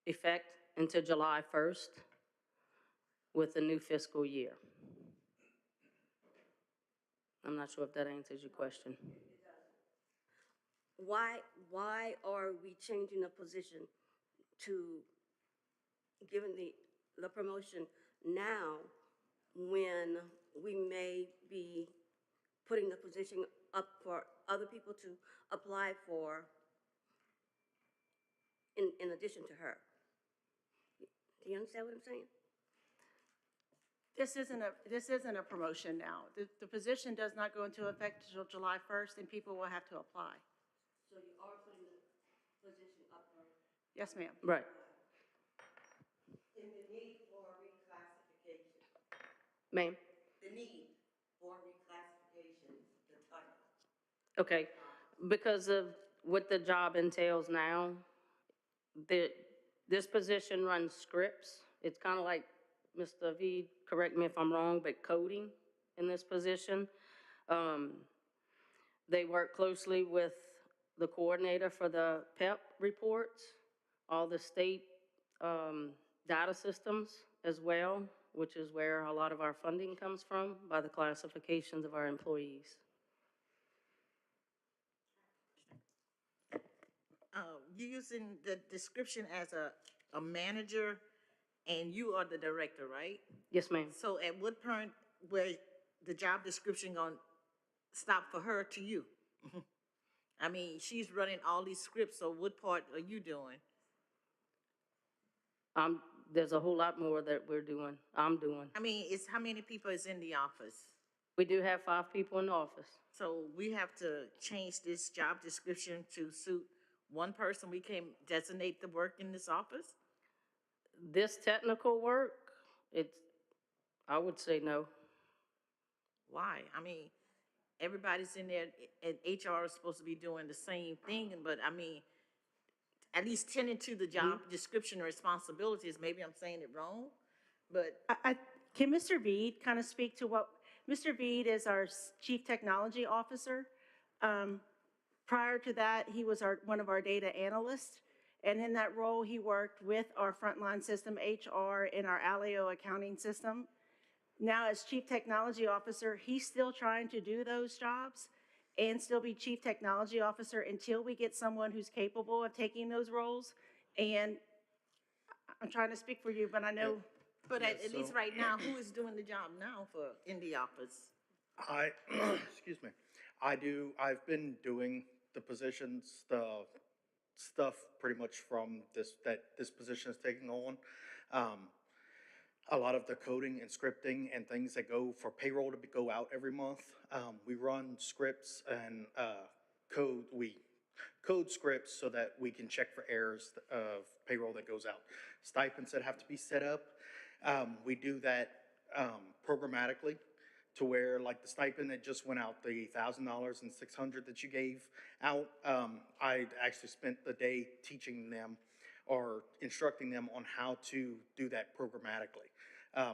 effect until July 1st with the new fiscal year. I'm not sure if that answers your question. Why are we changing the position to giving the promotion now when we may be putting the position up for other people to apply for in addition to her? Do you understand what I'm saying? This isn't a promotion now. The position does not go into effect until July 1st, and people will have to apply. So you are putting the position up for? Yes, ma'am. Right. In the need for reclassification. Ma'am? The need for reclassification, the title. Okay, because of what the job entails now, this position runs scripts. It's kind of like, Mr. V, correct me if I'm wrong, but coding in this position. They work closely with the coordinator for the PEP reports, all the state data systems as well. which is where a lot of our funding comes from, by the classifications of our employees. You're using the description as a manager, and you are the director, right? Yes, ma'am. So at what point where the job description gonna stop for her to you? I mean, she's running all these scripts, so what part are you doing? There's a whole lot more that I'm doing. I mean, it's how many people is in the office? We do have 5 people in the office. So we have to change this job description to suit one person. We can designate the work in this office? This technical work, I would say no. Why? I mean, everybody's in there, and HR is supposed to be doing the same thing, but I mean, at least tending to the job description and responsibilities. Maybe I'm saying it wrong, but Can Mr. Bede kind of speak to what, Mr. Bede is our Chief Technology Officer. Prior to that, he was one of our data analysts, and in that role, he worked with our frontline system, HR, and our Alio accounting system. Now, as Chief Technology Officer, he's still trying to do those jobs and still be Chief Technology Officer until we get someone who's capable of taking those roles. And I'm trying to speak for you, but I know. But at least right now, who is doing the job now in the office? Excuse me. I've been doing the positions, the stuff pretty much from this position is taking on. A lot of the coding and scripting and things that go for payroll to go out every month. We run scripts and we code scripts so that we can check for errors of payroll that goes out. Stipends that have to be set up. We do that programmatically to where, like the stipend that just went out, the $1,000 and $600 that you gave out, I actually spent the day teaching them or instructing them on how to do that programmatically,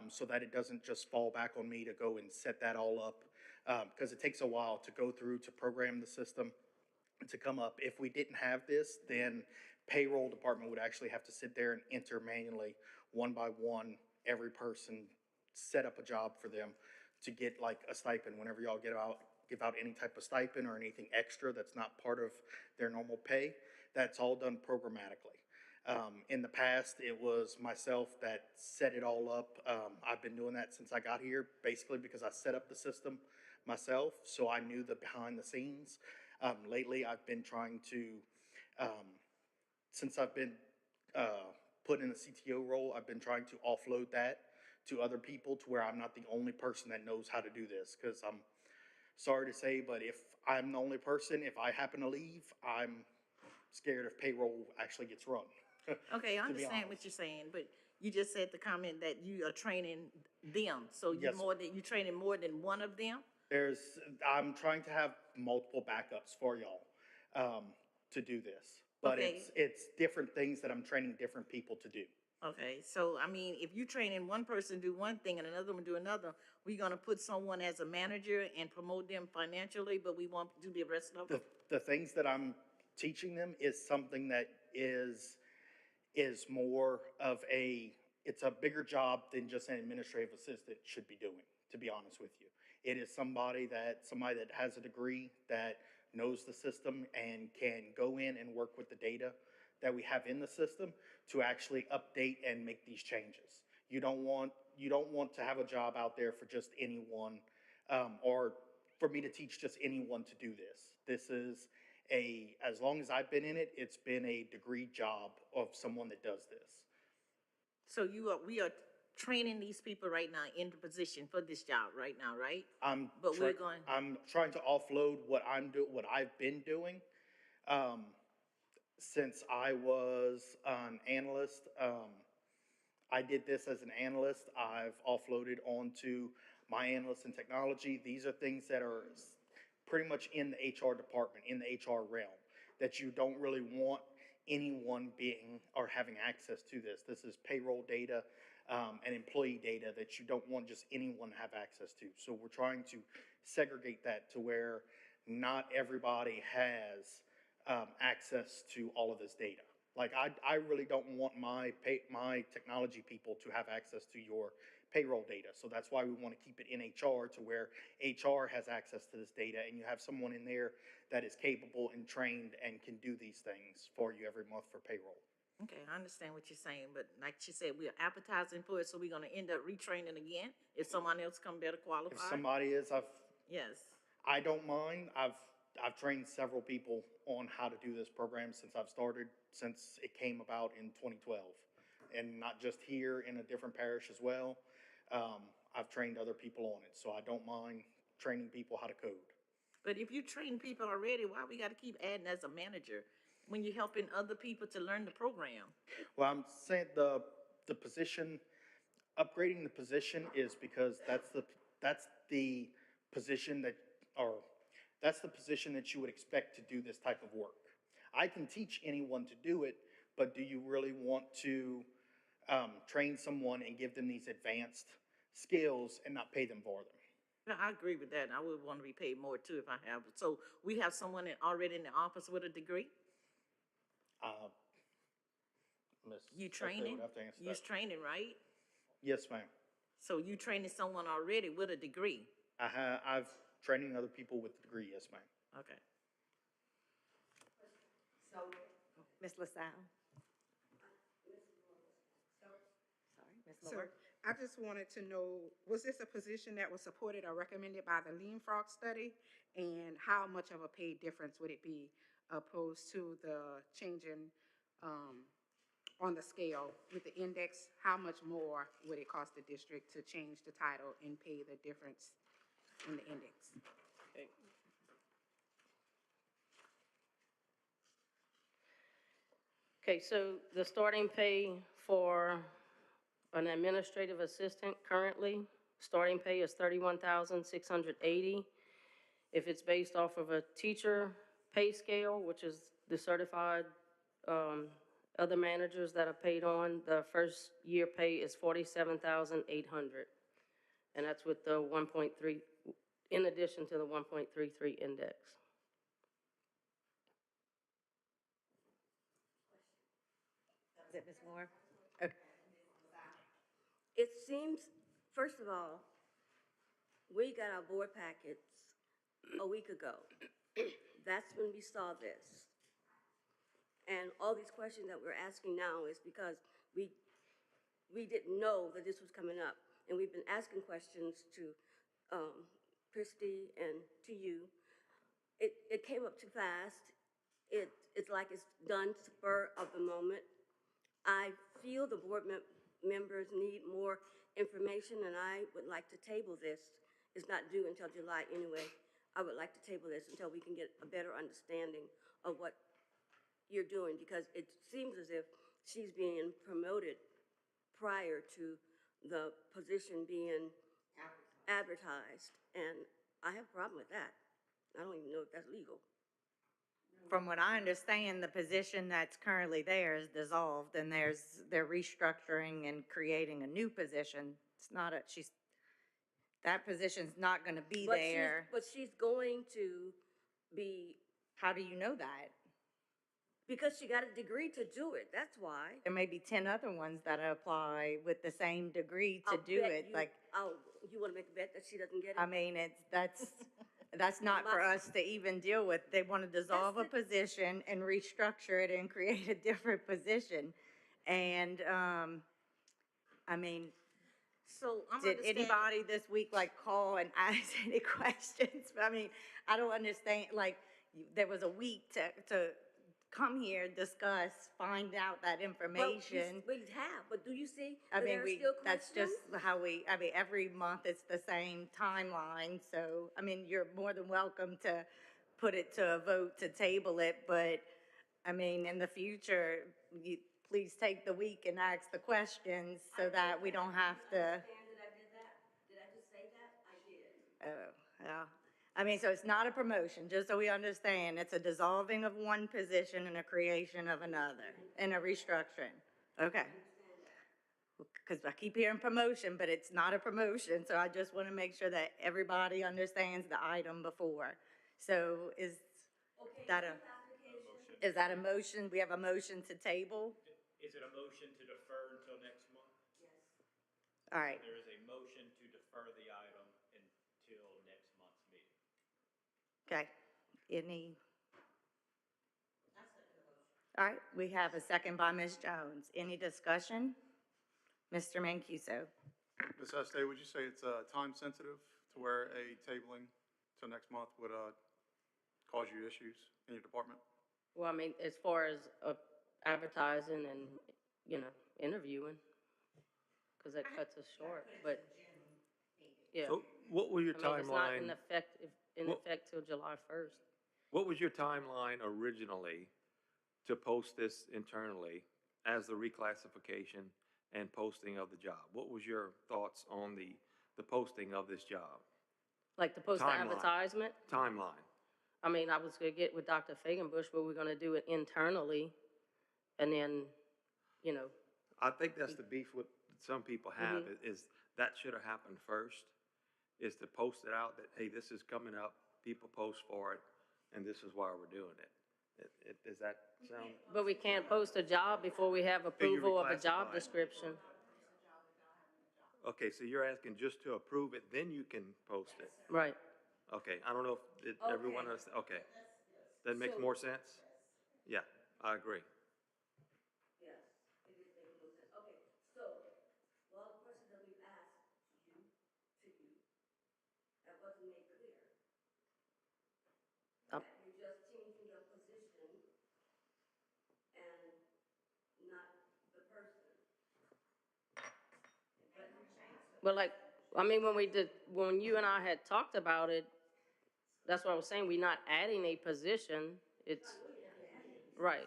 so that it doesn't just fall back on me to go and set that all up, because it takes a while to go through to program the system to come up. If we didn't have this, then payroll department would actually have to sit there and enter manually, one by one, every person, set up a job for them to get like a stipend. Whenever y'all give out any type of stipend or anything extra that's not part of their normal pay, that's all done programmatically. In the past, it was myself that set it all up. I've been doing that since I got here, basically because I set up the system myself, so I knew the behind the scenes. Lately, I've been trying to, since I've been put in a CTO role, I've been trying to offload that to other people to where I'm not the only person that knows how to do this, because I'm sorry to say, but if I'm the only person, if I happen to leave, I'm scared if payroll actually gets run. Okay, I understand what you're saying, but you just said the comment that you are training them. So Yes. you're training more than one of them? I'm trying to have multiple backups for y'all to do this, but Okay. it's different things that I'm training different people to do. Okay, so I mean, if you training one person do one thing and another one do another, we're gonna put someone as a manager and promote them financially, but we won't do the rest of them? The things that I'm teaching them is something that is more of it's a bigger job than just an administrative assistant should be doing, to be honest with you. It is somebody that has a degree, that knows the system and can go in and work with the data that we have in the system to actually update and make these changes. You don't want to have a job out there for just anyone, or for me to teach just anyone to do this. This is as long as I've been in it, it's been a degree job of someone that does this. So we are training these people right now in the position for this job right now, right? I'm trying to offload what I've been doing. Since I was an analyst, I did this as an analyst. I've offloaded onto my analyst in technology. These are things that are pretty much in the HR department, in the HR realm, that you don't really want anyone being or having access to this. This is payroll data and employee data that you don't want just anyone to have access to. So we're trying to segregate that to where not everybody has access to all of this data. Like I really don't want my technology people to have access to your payroll data. So that's why we want to keep it in HR to where HR has access to this data and you have someone in there that is capable and trained and can do these things for you every month for payroll. Okay, I understand what you're saying, but like she said, we are advertising for it, so we're gonna end up retraining again if someone else come better qualified. If somebody is, Yes. I don't mind. I've trained several people on how to do this program since I've started, since it came about in 2012. And not just here, in a different parish as well. I've trained other people on it, so I don't mind training people how to code. But if you train people already, why we gotta keep adding as a manager when you're helping other people to learn the program? Well, I'm saying the position, upgrading the position is because that's the position that, or that's the position that you would expect to do this type of work. I can teach anyone to do it, but do you really want to train someone and give them these advanced skills and not pay them for them? No, I agree with that. I would want to be paid more too if I have. So we have someone already in the office with a degree? Miss You Secretary training? would have to answer You're that. training, right? Yes, ma'am. So you training someone already with a degree? I've training other people with a degree, yes, ma'am. Okay. So, Ms. LaSalle? Sorry, Ms. So Moore? I just wanted to know, was this a position that was supported or recommended by the Lean Frog study? And how much of a pay difference would it be opposed to the changing on the scale with the index? How much more would it cost the district to change the title and pay the difference in the index? Okay, so the starting pay for an administrative assistant currently, starting pay is $31,680. If it's based off of a teacher pay scale, which is the certified other managers that are paid on, the first year pay is $47,800. And that's with the 1.3, in addition to the 1.33 index. Is it Ms. Moore? Okay. It seems, first of all, we got our board packets a week ago. That's when we saw this. And all these questions that we're asking now is because we didn't know that this was coming up. And we've been asking questions to Christy and to you. It came up too fast. It's like it's done spur of the moment. I feel the board members need more information, and I would like to table this. It's not due until July anyway. I would like to table this until we can get a better understanding of what you're doing, because it seems as if she's being promoted prior to the position being advertised, and I have a problem with that. I don't even know if that's legal. From what I understand, the position that's currently there is dissolved, and they're restructuring and creating a new position. It's not that position's not gonna be there. But she's going to be. How do you know that? Because she got a degree to do it, that's why. There may be 10 other ones that apply with the same degree to do it, like. You wanna make a bet that she doesn't get it? I mean, that's not for us to even deal with. They want to dissolve a position and restructure it and create a different position. And, I mean, So I'm did understanding. anybody this week like call and ask any questions? I mean, I don't understand, like, there was a week to come here, discuss, find out that information. We have, but do you see I that mean, there are still that's questions? just how every month it's the same timeline. So, I mean, you're more than welcome to put it to a vote to table it, but I mean, in the future, please take the week and ask the questions so that we don't have to. Did I just say that? I did. Oh, yeah. I mean, so it's not a promotion, just so we understand. It's a dissolving of one position and a creation of another, and a restructuring. Okay. Because I keep hearing promotion, but it's not a promotion, so I just want to make sure that everybody understands the item before. So is that a motion? We have a motion to table? Is it a motion to defer until next month? All right, There is a motion to defer the item until next month's meeting. okay. Any? All right, we have a second by Ms. Jones. Any discussion? Mr. Mancuso? Ms. Estee, would you say it's time sensitive to where a tabling till next month would cause you issues in your department? Well, I mean, as far as advertising and, you know, interviewing, because that cuts us short, but, yeah. So what was your I mean, it's not timeline? in effect till July 1st. What was your timeline originally to post this internally as the reclassification and posting of the job? What was your thoughts on the posting of this job? Like to post the Timeline. advertisement? Timeline. I mean, I was gonna get with Dr. Fagenbush, but we're gonna do it internally, and then, you know. I think that's the beef with some people have, Mm-hmm. is that should have happened first, is to post it out that, hey, this is coming up, people post for it, and this is why we're doing it. Does that sound? But we can't post a job before we have you approval of a job reclassify it. description. Okay, so you're asking just to approve it, then you can post it? Right. Okay, I don't know if everyone understands, okay. That makes more sense? Yeah, I agree. Yes, it is making more sense. Okay, so, well, the questions that we've asked to you, that wasn't made clear. Oh. That you're just changing the position and not the person. But like, I mean, when you and I had talked about it, that's what I was saying, we're not adding a position, it's, right.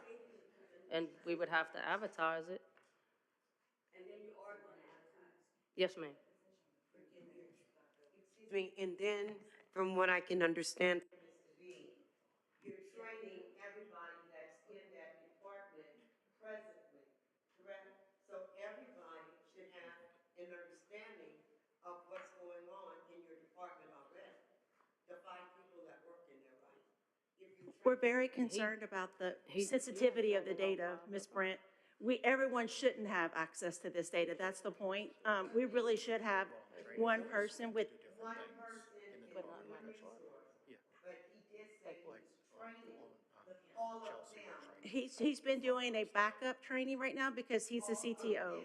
And we would have to advertise it. And then you are going to advertise. Yes, ma'am. Excuse me, and then, from what I can understand from Mr. B, you're training everybody that's in that department presently, correct? So everybody should have an understanding of what's going on in your department already. The 5 people that work in there, right? We're very concerned about the sensitivity of the data, Ms. Brent. Everyone shouldn't have access to this data. That's the point. We really should have one person with. One person in human resource, but he did say he was training all of them. He's been doing a backup training right now because he's the CTO.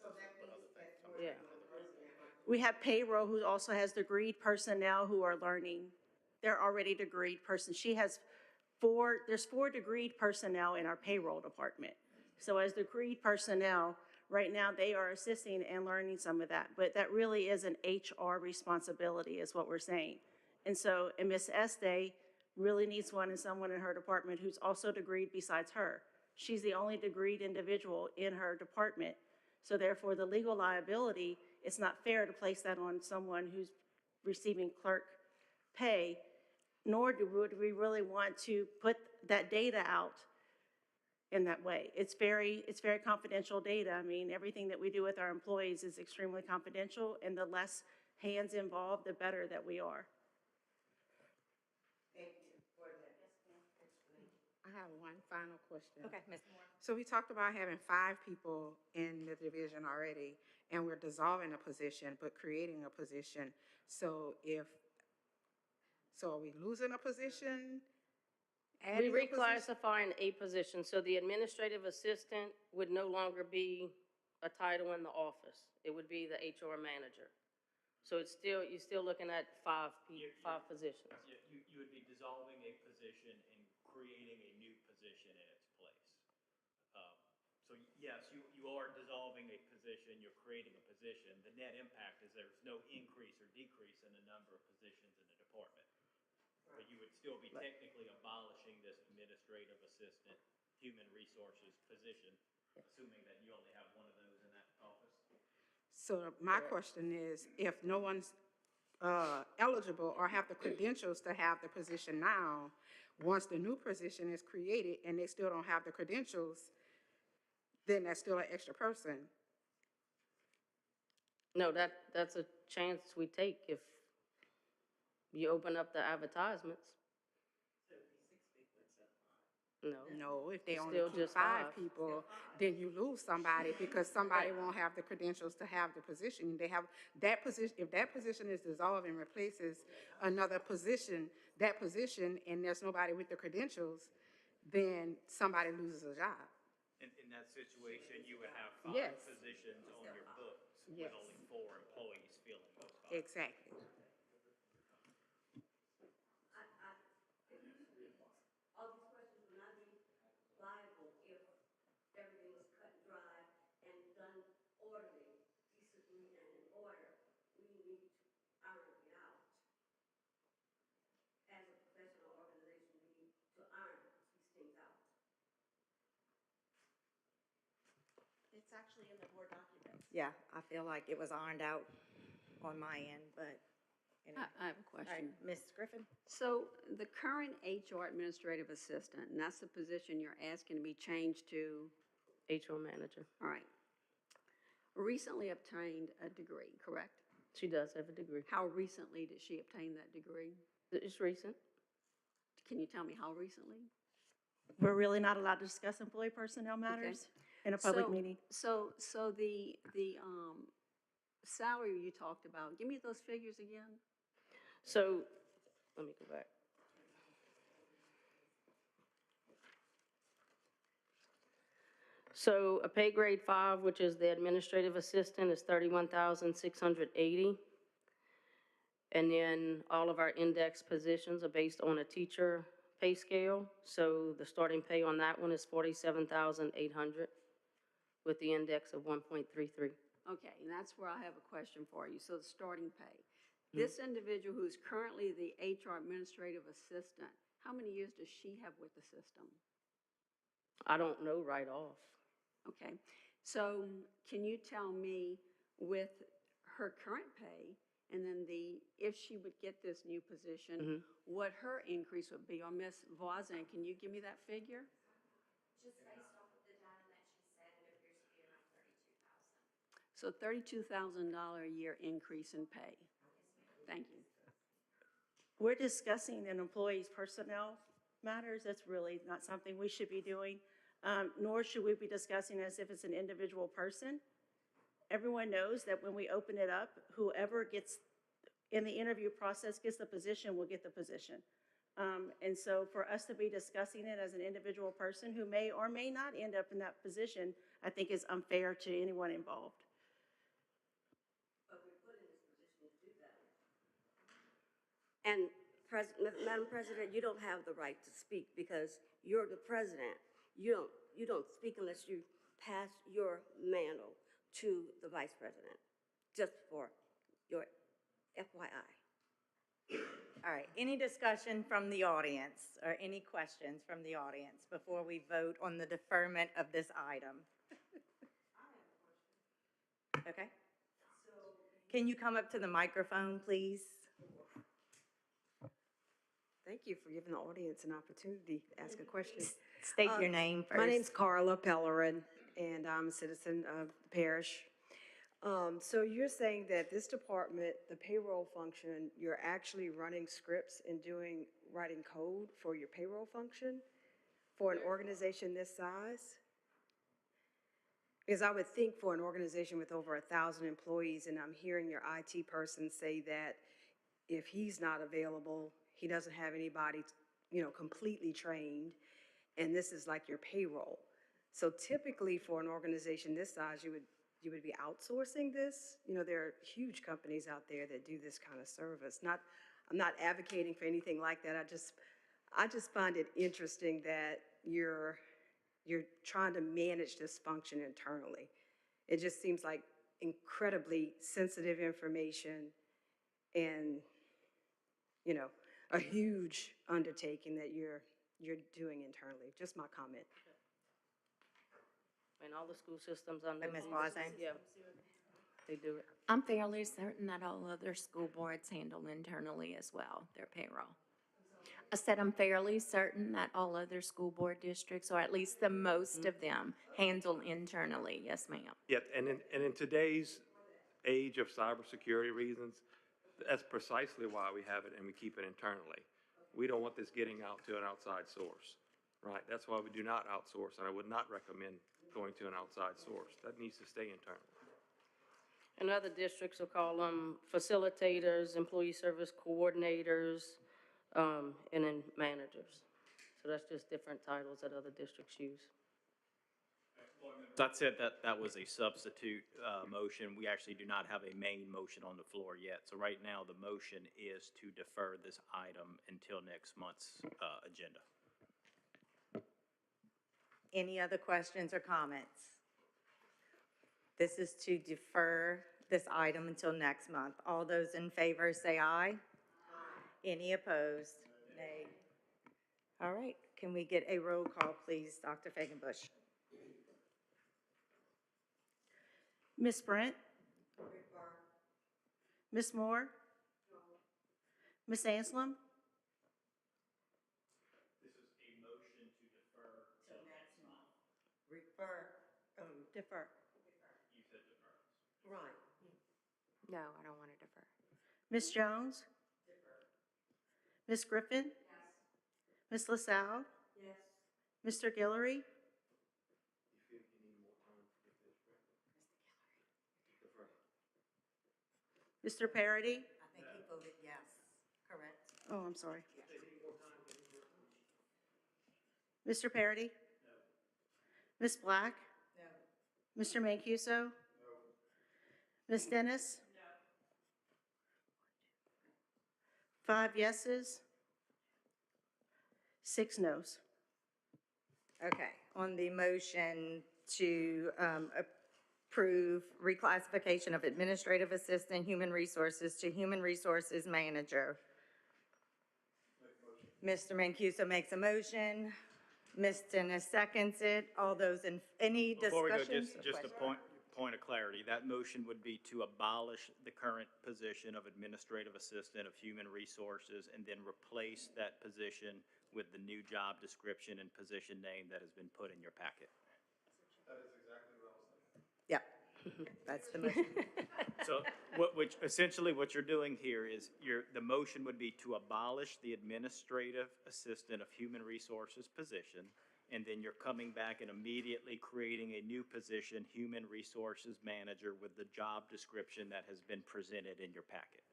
So that means that's more Yeah. than one person. We have payroll who also has degreed personnel who are learning. They're already degreed person. There's 4 degreed personnel in our payroll department. So as degreed personnel, right now they are assisting and learning some of that. But that really is an HR responsibility is what we're saying. And Ms. Estee really needs someone in her department who's also degreed besides her. She's the only degreed individual in her department. So therefore, the legal liability, it's not fair to place that on someone who's receiving clerk pay, nor would we really want to put that data out in that way. It's very confidential data. I mean, everything that we do with our employees is extremely confidential, and the less hands involved, the better that we are. Thank you for that. I have one final question. Okay, Ms. Moore. So we talked about having 5 people in the division already, and we're dissolving a position, but creating a position. So are we losing a position? We Adding a position? reclassifying a position, so the administrative assistant would no longer be a title in the office. It would be the HR manager. So you're still looking at 5 positions. Yeah, you would be dissolving a position and creating a new position in its place. So yes, you are dissolving a position, you're creating a position. The net impact is there's no increase or decrease in the number of positions in the department. But you would still be technically abolishing this administrative assistant, human resources position, assuming that you only have one of those in that office. So my question is, if no one's eligible or have the credentials to have the position now, once the new position is created and they still don't have the credentials, then that's still an extra person. No, that's a chance we take if you open up the advertisements. No. No, if they It's only still keep just 5 5. people, then you lose somebody because somebody won't have the credentials to have the position. They have that position, if that position is dissolved and replaces another position, that position, and there's nobody with the credentials, then somebody loses a job. In that situation, you would have 5 Yes. positions on your books Yes. with only 4 employees filling those 5. Exactly. All these questions will not be viable if everything was cut and dry and done orderly, decently, and in order. We need to iron it out. As a professional organization, we need to iron these things out. It's actually in the board documents. Yeah, I feel like it was ironed out on my end, but anyway. I have a All right, question. Ms. Griffin? So the current HR administrative assistant, and that's the position you're asking to be changed to, HR manager. all right, recently obtained a degree, correct? She does have a degree. How recently did she obtain that degree? It's recent. Can you tell me how recently? We're really not allowed to discuss employee personnel matters in a public meeting. So the salary you talked about, give me those figures again. So, let me go back. So a pay grade 5, which is the administrative assistant, is 31,680. And then all of our index positions are based on a teacher pay scale. So the starting pay on that one is 47,800 with the index of 1.33. Okay, and that's where I have a question for you. So the starting pay. This individual who's currently the HR administrative assistant, how many years does she have with the system? I don't know right off. Okay, so can you tell me with her current pay and then if she would get this new position, what her increase would be? Or Ms. Voisin, can you give me that figure? Just based off of the data that she said, it appears to be around 32,000. So $32,000 a year increase in pay. Thank you. We're discussing an employee's personnel matters. That's really not something we should be doing, nor should we be discussing as if it's an individual person. Everyone knows that when we open it up, whoever gets in the interview process gets the position will get the position. And so for us to be discussing it as an individual person who may or may not end up in that position, I think is unfair to anyone involved. But we're put in this position to do that. And Madam President, you don't have the right to speak because you're the president. You don't speak unless you pass your mantle to the vice president, just for your FYI. All right, any discussion from the audience or any questions from the audience before we vote on the deferment of this item? Okay. Can you come up to the microphone, please? Thank you for giving the audience an opportunity to ask a question. State your name first. My name's Carla Pellerin, and I'm a citizen of the parish. So you're saying that this department, the payroll function, you're actually running scripts and writing code for your payroll function for an organization this size? Because I would think for an organization with over 1,000 employees, and I'm hearing your IT person say that if he's not available, he doesn't have anybody, completely trained, and this is like your payroll. So typically for an organization this size, you would be outsourcing this. There are huge companies out there that do this kind of service. I'm not advocating for anything like that. I just find it interesting that you're trying to manage this function internally. It just seems like incredibly sensitive information and, a huge undertaking that you're doing internally. Just my comment. And all the school systems under Ms. Voisin? Yeah, they do it. I'm fairly certain that all other school boards handle internally as well, their payroll. I said I'm fairly certain that all other school board districts, or at least the most of them, handle internally. Yes, ma'am. Yeah, and in today's age of cybersecurity reasons, that's precisely why we have it and we keep it internally. We don't want this getting out to an outside source. Right, that's why we do not outsource, and I would not recommend going to an outside source. That needs to stay internal. And other districts will call them facilitators, employee service coordinators, and then managers. So that's just different titles that other districts use. That said, that was a substitute motion. We actually do not have a main motion on the floor yet. So right now, the motion is to defer this item until next month's agenda. Any other questions or comments? This is to defer this item until next month. All those in favor say aye. Any opposed? Nay. All right, can we get a roll call, please, Dr. Fagenbush? Ms. Brent? Ms. Moore? Ms. Anselm? This is a motion to defer till next month. Defer. You said defer. Right. No, I don't want to defer. Ms. Jones? Ms. Griffin? Ms. LaSalle? Yes. Mr. Guillory? Mr. Parity? I think he voted yes, correct? Oh, I'm sorry. Mr. Parity? No. Ms. Black? No. Mr. Mancuso? No. Ms. Dennis? No. 5 yeses, 6 nos. Okay, on the motion to approve reclassification of administrative assistant, human resources to human resources manager. Mr. Mancuso makes a motion. Ms. Dennis seconds it. All those in, any Before we go, discussions? just a point of clarity. That motion would be to abolish the current position of administrative assistant of human resources and then replace that position with the new job description and position name that has been put in your packet. That is exactly what I was thinking. Yep, that's the motion. So which essentially what you're doing here is the motion would be to abolish the administrative assistant of human resources position, and then you're coming back and immediately creating a new position, human resources manager, with the job description that has been presented in your packet.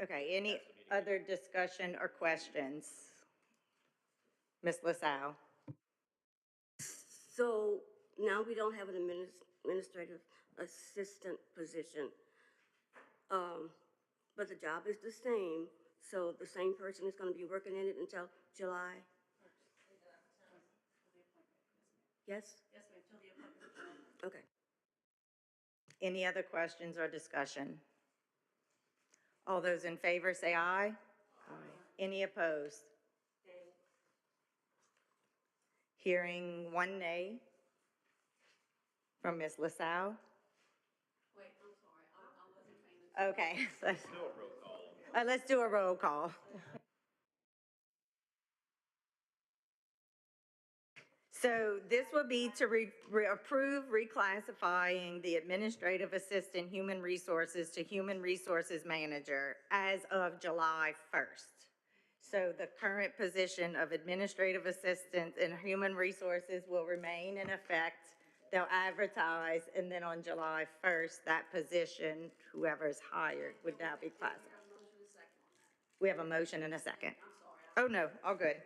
Okay, any other discussion or questions? Ms. LaSalle? So now we don't have an administrative assistant position. But the job is the same, so the same person is going to be working in it until July? Yes? Yes, ma'am, till the appointment. Okay. Any other questions or discussion? All those in favor say aye. Aye. Any opposed? Hearing one nay from Ms. LaSalle. Wait, I'm sorry, I wasn't paying attention. Okay. Let's do a roll call. So this would be to approve reclassifying the administrative assistant human resources to human resources manager as of July 1st. So the current position of administrative assistant and human resources will remain in effect. They'll advertise, and then on July 1st, that position, whoever is hired, would now be classified. We have a motion and a second. Oh, no, all good.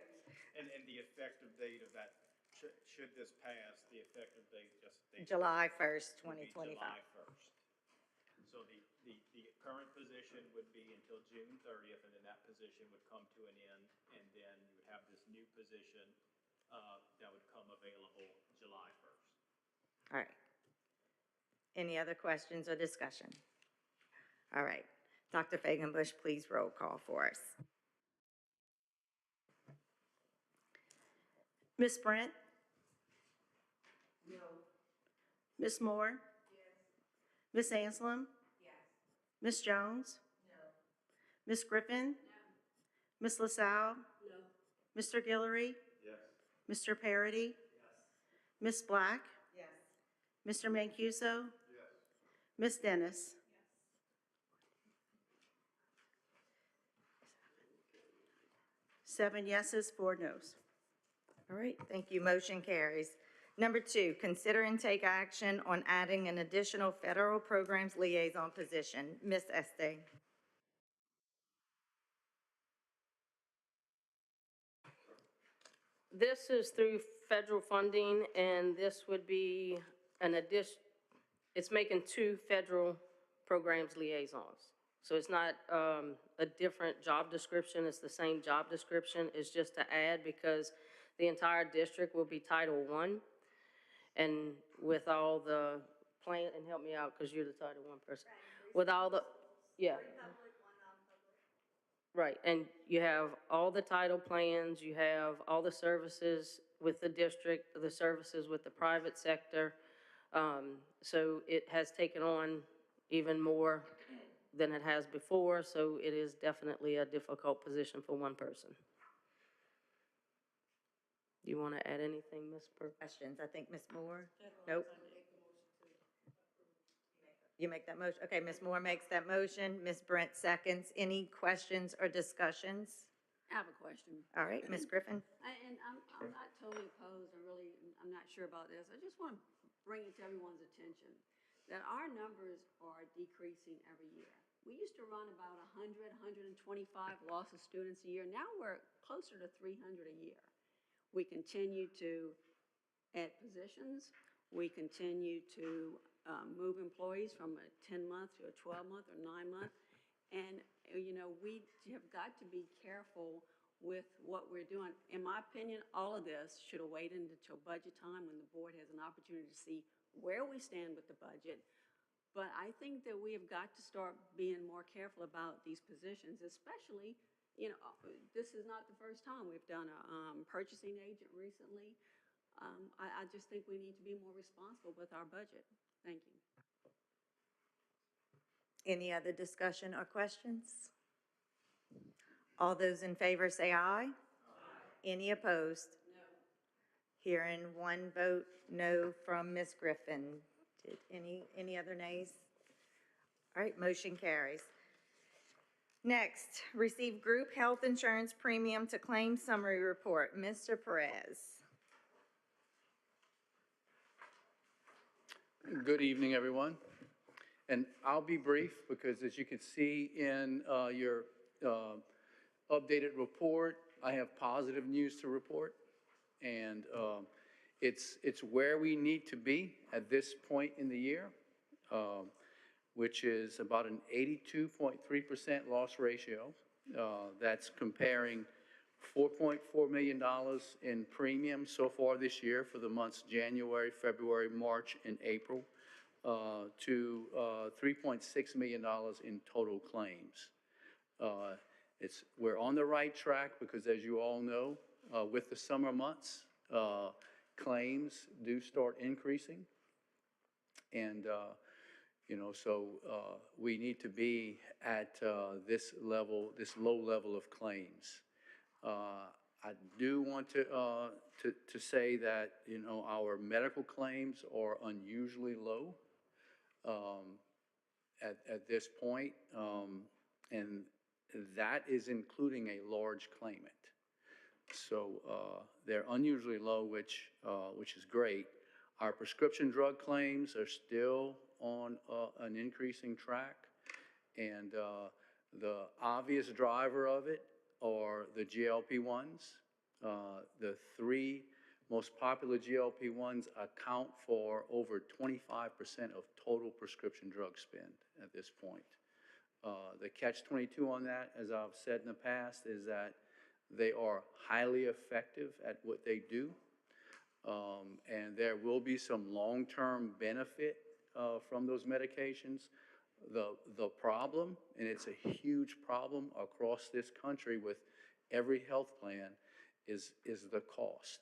And the effective date of that, should this pass, the effective date, just the July 1st, would be 2025. July 1st. So the current position would be until June 30th, and then that position would come to an end, and then you would have this new position that would come available July 1st. All right. Any other questions or discussion? All right. Dr. Fagenbush, please roll call for us. Ms. Brent? No. Ms. Moore? Yes. Ms. Anselm? Yes. Ms. Jones? No. Ms. Griffin? No. Ms. LaSalle? No. Mr. Guillory? Yes. Mr. Parity? Yes. Ms. Black? Yes. Mr. Mancuso? Yes. Ms. Dennis? 7 yeses, 4 nos. All right, thank you. Motion carries. Number 2, consider and take action on adding an additional federal programs liaison position. Ms. Este. This is through federal funding, and this would be an addition, it's making 2 federal programs liaisons. So it's not a different job description, it's the same job description, it's just to add because the entire district will be Title I. And with all the plan, and help me out because you're the Title I person. With all the, yeah. Right, and you have all the title plans, you have all the services with the district, the services with the private sector. So it has taken on even more than it has before, so it is definitely a difficult position for one person. Do you want to add anything, Ms. Burke? Questions? I think Ms. Moore? Nope. You make that motion? Okay, Ms. Moore makes that motion. Ms. Brent seconds. Any questions or discussions? I have a question. All right, Ms. Griffin? And I'm not totally opposed, I'm not sure about this. I just want to bring it to everyone's attention that our numbers are decreasing every year. We used to run about 100, 125 loss of students a year. Now we're closer to 300 a year. We continue to add positions. We continue to move employees from a 10-month to a 12-month or 9-month. And, you know, we have got to be careful with what we're doing. In my opinion, all of this should have waited until budget time when the board has an opportunity to see where we stand with the budget. But I think that we have got to start being more careful about these positions, especially, you know, this is not the first time we've done a purchasing agent recently. I just think we need to be more responsible with our budget. Thank you. Any other discussion or questions? All those in favor say aye. Any opposed? No. Hearing one vote no from Ms. Griffin. Did any other nays? All right, motion carries. Next, receive group health insurance premium to claim summary report. Mr. Perez. Good evening, everyone. And I'll be brief because as you can see in your updated report, I have positive news to report. And it's where we need to be at this point in the year, which is about an 82.3% loss ratio. That's comparing $4.4 million in premium so far this year for the months January, February, March, and April, to $3.6 million in total claims. We're on the right track because, as you all know, with the summer months, claims do start increasing. And, you know, so we need to be at this level, this low level of claims. I do want to say that, you know, our medical claims are unusually low at this point, and that is including a large claimant. So they're unusually low, which is great. Our prescription drug claims are still on an increasing track, and the obvious driver of it are the GLP-1s. The 3 most popular GLP-1s account for over 25% of total prescription drug spend at this point. The catch-22 on that, as I've said in the past, is that they are highly effective at what they do, and there will be some long-term benefit from those medications. The problem, and it's a huge problem across this country with every health plan, is the cost,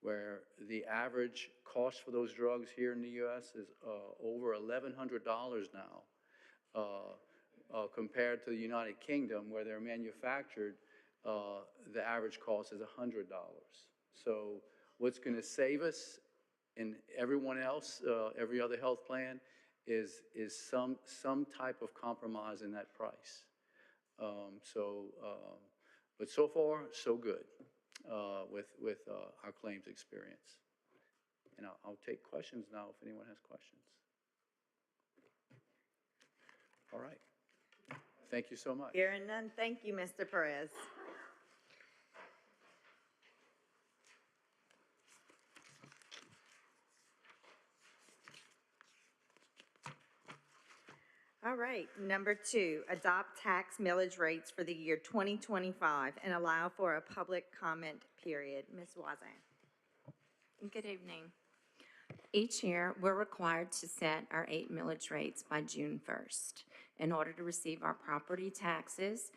where the average cost for those drugs here in the U.S. is over $1,100 now, compared to the United Kingdom, where they're manufactured, the average cost is $100. So what's going to save us and everyone else, every other health plan, some type of compromise in that price. But so far, so good with our claims experience. And I'll take questions now if anyone has questions. All right. Thank you so much. Hearing none, thank you, Mr. Perez. All right, number 2, adopt tax millage rates for the year 2025 and allow for a public comment period. Ms. Wazan. Good evening. Each year, we're required to set our 8 millage rates by June 1st in order to receive our property taxes,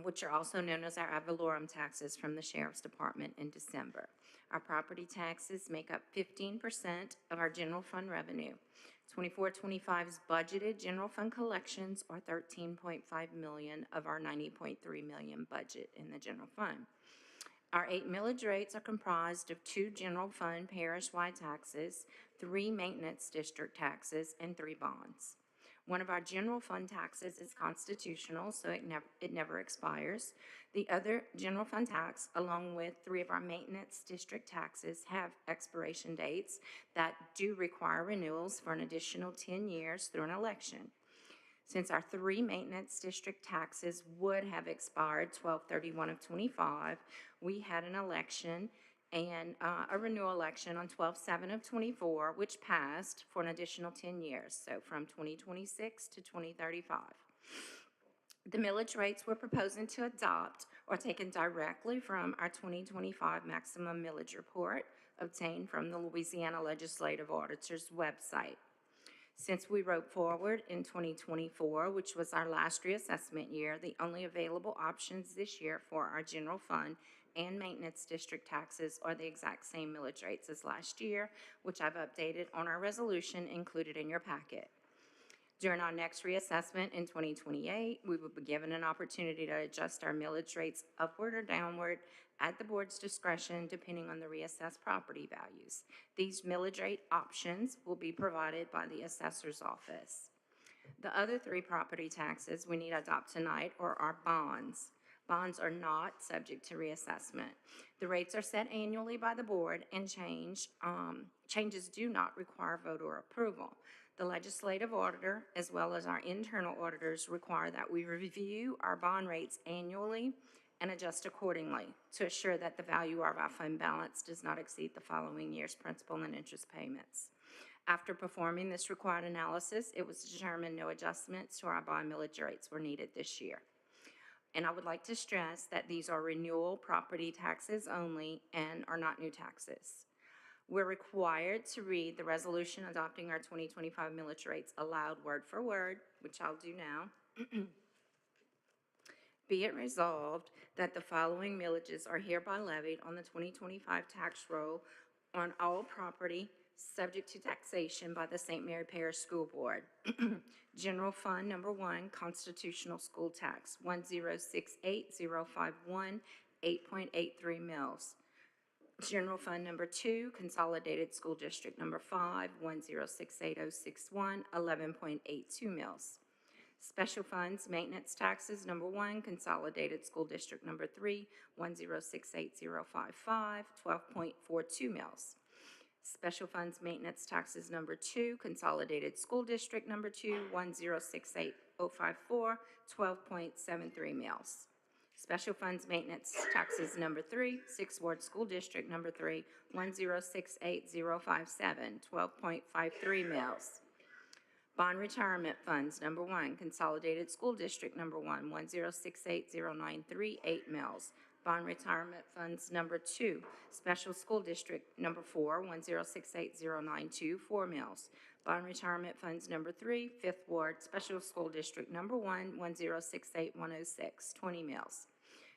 which are also known as our ad valorem taxes from the Sheriff's Department in December. Our property taxes make up 15% of our general fund revenue. 24-25's budgeted general fund collections are $13.5 million of our $90.3 million budget in the general fund. Our 8 millage rates are comprised of 2 general fund parish-wide taxes, 3 maintenance district taxes, and 3 bonds. One of our general fund taxes is constitutional, so it never expires. The other general fund tax, along with 3 of our maintenance district taxes, have expiration dates that do require renewals for an additional 10 years through an election. Since our 3 maintenance district taxes would have expired 12/31 of 25, we had an election and a renewal election on 12/7 of 24, which passed for an additional 10 years, so from 2026 to 2035. The millage rates we're proposing to adopt are taken directly from our 2025 maximum millage report obtained from the Louisiana Legislative Auditor's website. Since we wrote forward in 2024, which was our last reassessment year, the only available options this year for our general fund and maintenance district taxes are the exact same millage rates as last year, which I've updated on our resolution included in your packet. During our next reassessment in 2028, we will be given an opportunity to adjust our millage rates upward or downward at the board's discretion depending on the reassessed property values. These millage rate options will be provided by the assessor's office. The other 3 property taxes we need to adopt tonight are our bonds. Bonds are not subject to reassessment. The rates are set annually by the board and changes do not require vote or approval. The legislative auditor, as well as our internal auditors, require that we review our bond rates annually and adjust accordingly to assure that the value of our fund balance does not exceed the following year's principal and interest payments. After performing this required analysis, it was determined no adjustments to our bond millage rates were needed this year. And I would like to stress that these are renewal property taxes only and are not new taxes. We're required to read the resolution adopting our 2025 millage rates aloud word for word, which I'll do now. Be it resolved that the following millages are hereby levied on the 2025 tax roll on all property subject to taxation by the St. Mary Parish School Board. General Fund Number 1, Constitutional School Tax, 1068051, 8.83 mils. General Fund Number 2, Consolidated School District Number 5, 1068061, 11.82 mils. Special Funds Maintenance Taxes Number 1, Consolidated School District Number 3, 1068055, 12.42 mils. Special Funds Maintenance Taxes Number 2, Consolidated School District Number 2, 1068054, 12.73 mils. Special Funds Maintenance Taxes Number 3, 6th Ward School District Number 3, 1068057, 12.53 mils. Bond Retirement Funds Number 1, Consolidated School District Number 1, 1068093, 8 mils. Bond Retirement Funds Number 2, Special School District Number 4, 1068092, 4 mils. Bond Retirement Funds Number 3, 5th Ward, Special School District Number 1, 1068106, 20 mils.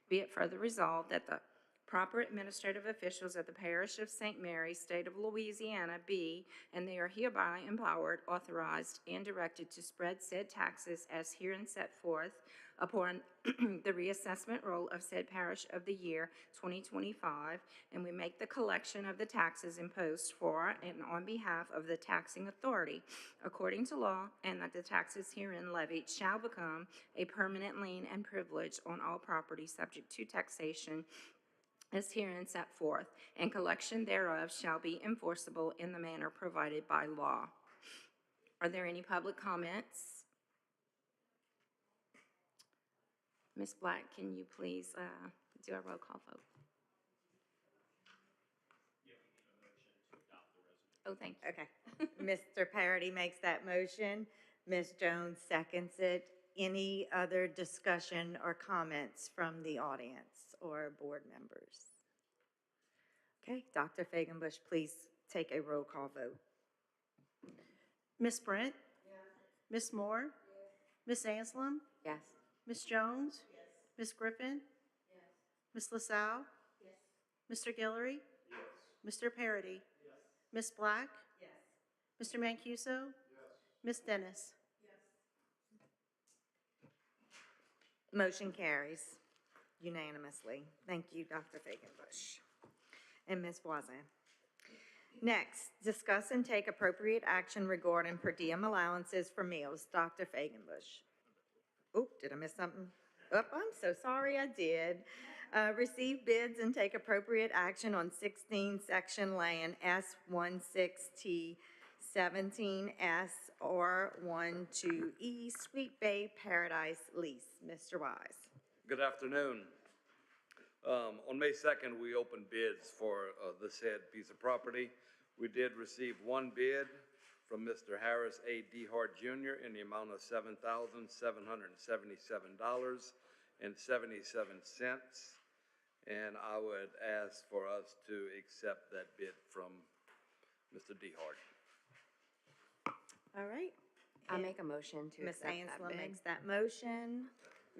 Be it further resolved that the proper administrative officials of the Parish of St. Mary, State of Louisiana, be, and they are hereby empowered, authorized, and directed to spread said taxes as herein set forth upon the reassessment roll of said parish of the year 2025, and we make the collection of the taxes imposed for and on behalf of the taxing authority according to law, and that the taxes herein levied shall become a permanent lien and privilege on all property subject to taxation as herein set forth, and collection thereof shall be enforceable in the manner provided by law. Are there any public comments? Ms. Black, can you please do a roll call vote? Oh, thank you. Okay. Mr. Parity makes that motion. Ms. Jones seconds it. Any other discussion or comments from the audience or board members? Okay, Dr. Fagenbush, please take a roll call vote. Ms. Brent? Yes. Ms. Moore? Yes. Ms. Anselm? Yes. Ms. Jones? Yes. Ms. Griffin? Yes. Ms. LaSalle? Yes. Mr. Guillory? Yes. Mr. Parity? Yes. Ms. Black? Yes. Mr. Mancuso? Yes. Ms. Dennis? Motion carries unanimously. Thank you, Dr. Fagenbush. And Ms. Voisin. Next, discuss and take appropriate action regarding per diem allowances for meals. Dr. Fagenbush. Oh, did I miss something? Oh, I'm so sorry, I did. Receive bids and take appropriate action on 16 section land S16T 17S R12E Sweet Bay Paradise lease. Mr. Wise. Good afternoon. On May 2nd, we opened bids for the said piece of property. We did receive one bid from Mr. Harris A. DeHart Jr. in the amount of $7,777.77. And I would ask for us to accept that bid from Mr. DeHart. All right. I'll make a motion to Ms. accept that Ansela bid. makes that motion.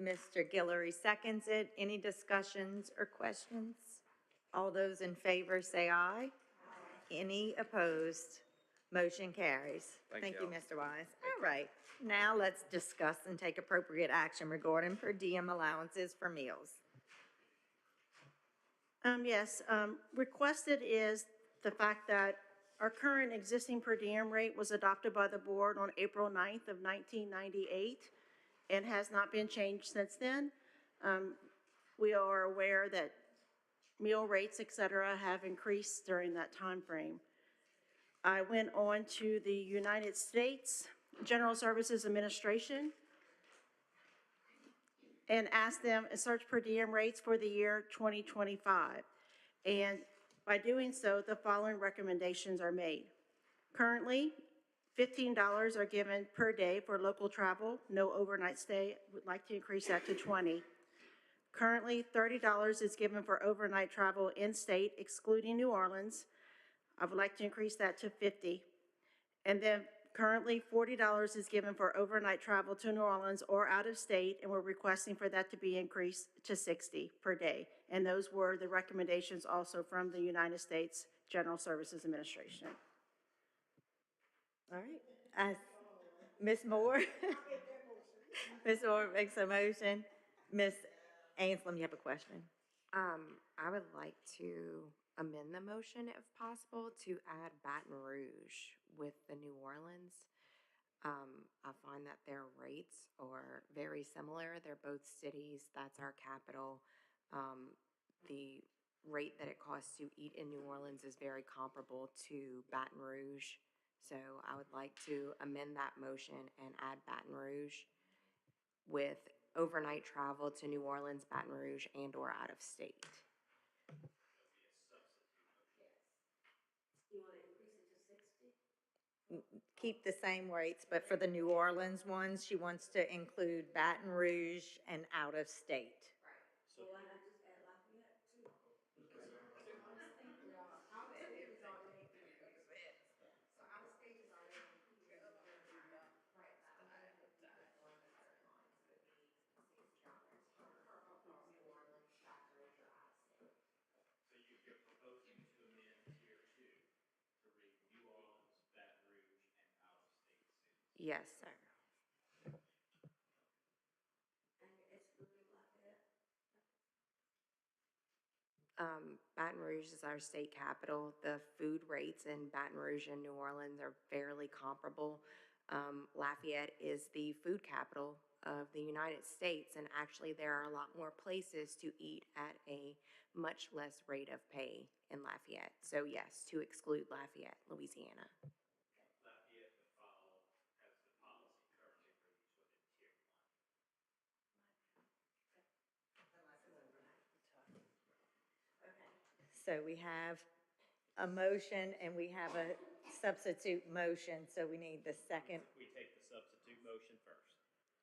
Mr. Guillory seconds it. Any discussions or questions? All those in favor say aye. Any opposed? Motion carries. Thank you, you. Mr. Wise. All right. Now let's discuss and take appropriate action regarding per diem allowances for meals. Yes, requested is the fact that our current existing per diem rate was adopted by the board on April 9th of 1998 and has not been changed since then. We are aware that meal rates, et cetera, have increased during that time frame. I went on to the United States General Services Administration and asked them to search per diem rates for the year 2025. And by doing so, the following recommendations are made. Currently, $15 are given per day for local travel, no overnight stay. Would like to increase that to $20. Currently, $30 is given for overnight travel in-state, excluding New Orleans. I would like to increase that to $50. And then currently, $40 is given for overnight travel to New Orleans or out of state, and we're requesting for that to be increased to $60 per day. And those were the recommendations also from the United States General Services Administration. All right. Ms. Moore? Ms. Moore makes a motion. Ms. Anselm, you have a question? I would like to amend the motion if possible to add Baton Rouge with the New Orleans. I find that their rates are very similar. They're both cities. That's our capital. The rate that it costs to eat in New Orleans is very comparable to Baton Rouge. So I would like to amend that motion and add Baton Rouge with overnight travel to New Orleans, Baton Rouge, and or out of state. You want to increase it to 60? Keep the same rates, but for the New Orleans ones, she wants to include Baton Rouge and out of state. So why not just add Lafayette too? Yes, sir. Baton Rouge is our state capital. The food rates in Baton Rouge and New Orleans are fairly comparable. Lafayette is the food capital of the United States, and actually there are a lot more places to eat at a much less rate of pay in Lafayette. So yes, to exclude Lafayette, Louisiana. Lafayette would follow as the policy currently reads within tier one. So we have a motion and we have a substitute motion, so we need the second. We take the substitute motion first.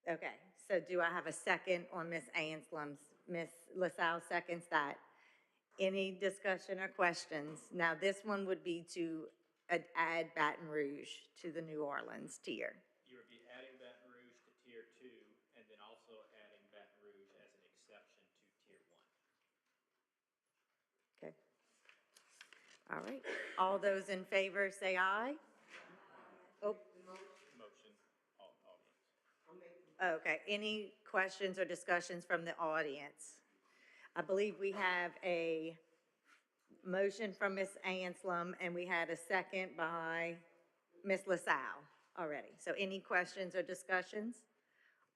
Okay, so do I have a second on Ms. Anselm's? Ms. LaSalle seconds that. Any discussion or questions? Now, this one would be to add Baton Rouge to the New Orleans tier. You would be adding Baton Rouge to tier 2 and then also adding Baton Rouge as an exception to tier 1. Okay. All right. All those in favor say aye. Oh. Motion, audience. Okay. Any questions or discussions from the audience? I believe we have a motion from Ms. Anselm, and we had a second by Ms. LaSalle already. So any questions or discussions?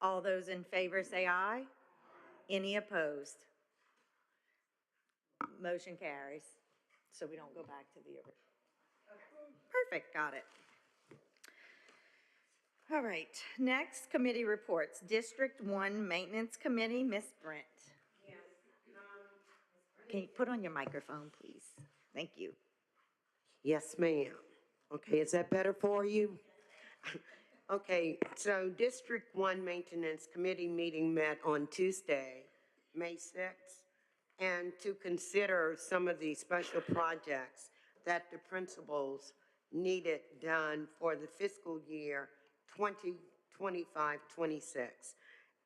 All those in favor say aye. Any opposed? Motion carries. So we don't go back to the original. Perfect, got it. All right, next committee reports. District 1 Maintenance Committee, Ms. Brent. Can you put on your microphone, please? Thank you. Yes, ma'am. Okay, is that better for you? Okay, so District 1 Maintenance Committee meeting met on Tuesday, May 6th, and to consider some of the special projects that the principals needed done for the fiscal year 2025-26.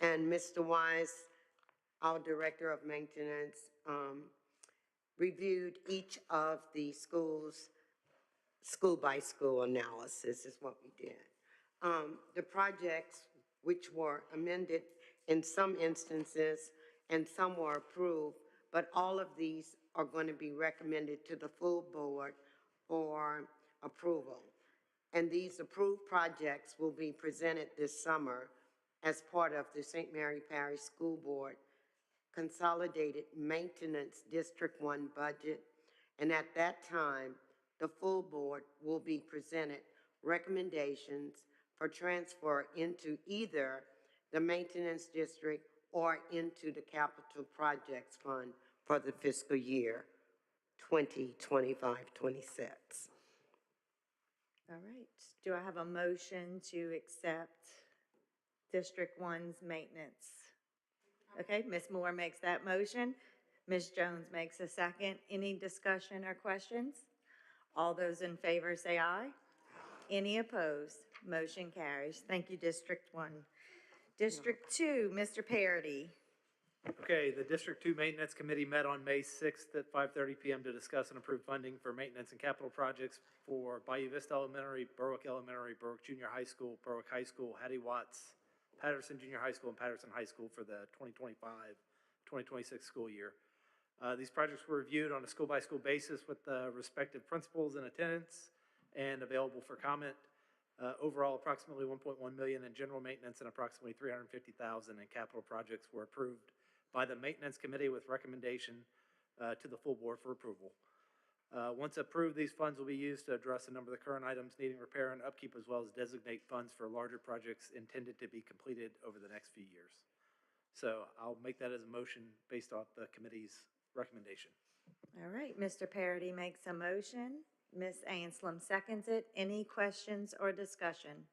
And Mr. Wise, our Director of Maintenance, reviewed each of the schools, school-by-school analysis is what we did. The projects, which were amended in some instances and some were approved, but all of these are going to be recommended to the full board for approval. And these approved projects will be presented this summer as part of the St. Mary Parish School Board Consolidated Maintenance District 1 budget. And at that time, the full board will be presented recommendations for transfer into either the maintenance district or into the capital projects fund for the fiscal year 2025-26. All right. Do I have a motion to accept District 1's maintenance? Okay, Ms. Moore makes that motion. Ms. Jones makes a second. Any discussion or questions? All those in favor say aye. Any opposed? Motion carries. Thank you, District 1. District 2, Mr. Parity. Okay, the District 2 Maintenance Committee met on May 6th at 5:30 PM to discuss and approve funding for maintenance and capital projects for Bayou Vista Elementary, Berwick Elementary, Berwick Junior High School, Berwick High School, Hattie Watts, Patterson Junior High School, and Patterson High School for the 2025-2026 school year. These projects were reviewed on a school-by-school basis with the respective principals in attendance and available for comment. Overall, approximately $1.1 million in general maintenance and approximately $350,000 in capital projects were approved by the Maintenance Committee with recommendation to the full board for approval. Once approved, these funds will be used to address a number of the current items needing repair and upkeep, as well as designate funds for larger projects intended to be completed over the next few years. So I'll make that as a motion based off the committee's recommendation. All right, Mr. Parity makes a motion. Ms. Anselm seconds it. Any questions or discussion?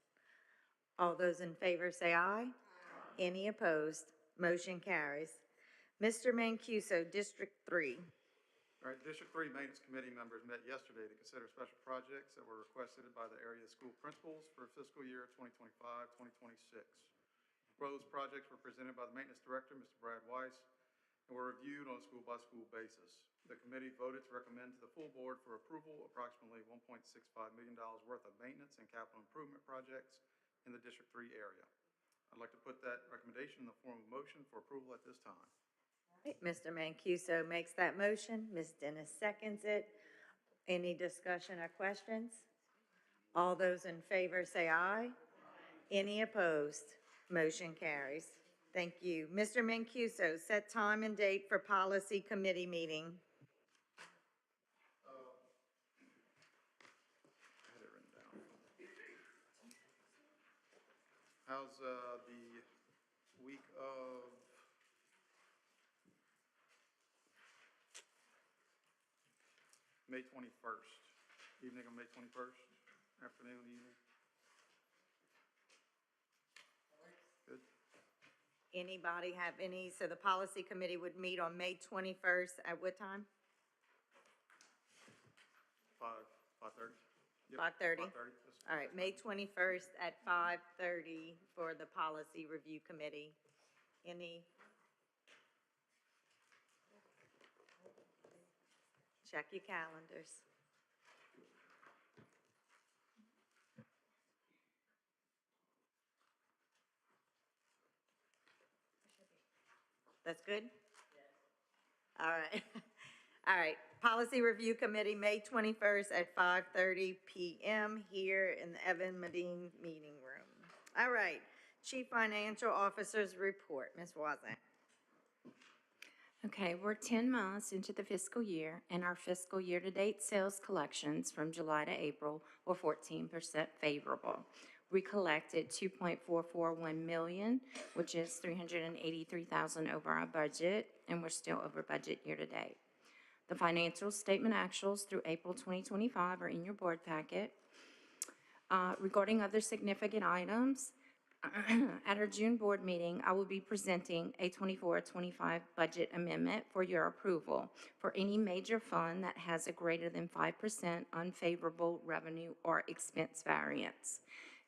All those in favor say aye. Any opposed? Motion carries. Mr. Mancuso, District 3. All right, District 3 Maintenance Committee members met yesterday to consider special projects that were requested by the area school principals for fiscal year 2025-2026. Proposed projects were presented by the Maintenance Director, Mr. Brad Weiss, and were reviewed on a school-by-school basis. The committee voted to recommend to the full board for approval approximately $1.65 million worth of maintenance and capital improvement projects in the District 3 area. I'd like to put that recommendation in the form of a motion for approval at this time. Mr. Mancuso makes that motion. Ms. Dennis seconds it. Any discussion or questions? All those in favor say aye. Any opposed? Motion carries. Thank you. Mr. Mancuso, set time and date for policy committee meeting. I had it written down. How's the week of May 21st? Evening of May 21st? Afternoon, evening? Good. Anybody have any, so the policy committee would meet on May 21st at what time? 5:30? Yep, 5:30? 5:30. All right, May 21st at 5:30 for the policy review committee. Any? Check your calendars. That's good? All right. All right. Policy Review Committee, May 21st at 5:30 PM here in the Evan Medine Meeting Room. All right. Chief Financial Officer's Report. Ms. Wozniak. Okay, we're 10 months into the fiscal year, and our fiscal year-to-date sales collections from July to April were 14% favorable. We collected $2.441 million, which is $383,000 over our budget, and we're still over budget year-to-date. The financial statement actuals through April 2025 are in your board packet. Regarding other significant items, at our June board meeting, I will be presenting a 24-25 budget amendment for your approval for any major fund that has a greater than 5% unfavorable revenue or expense variance.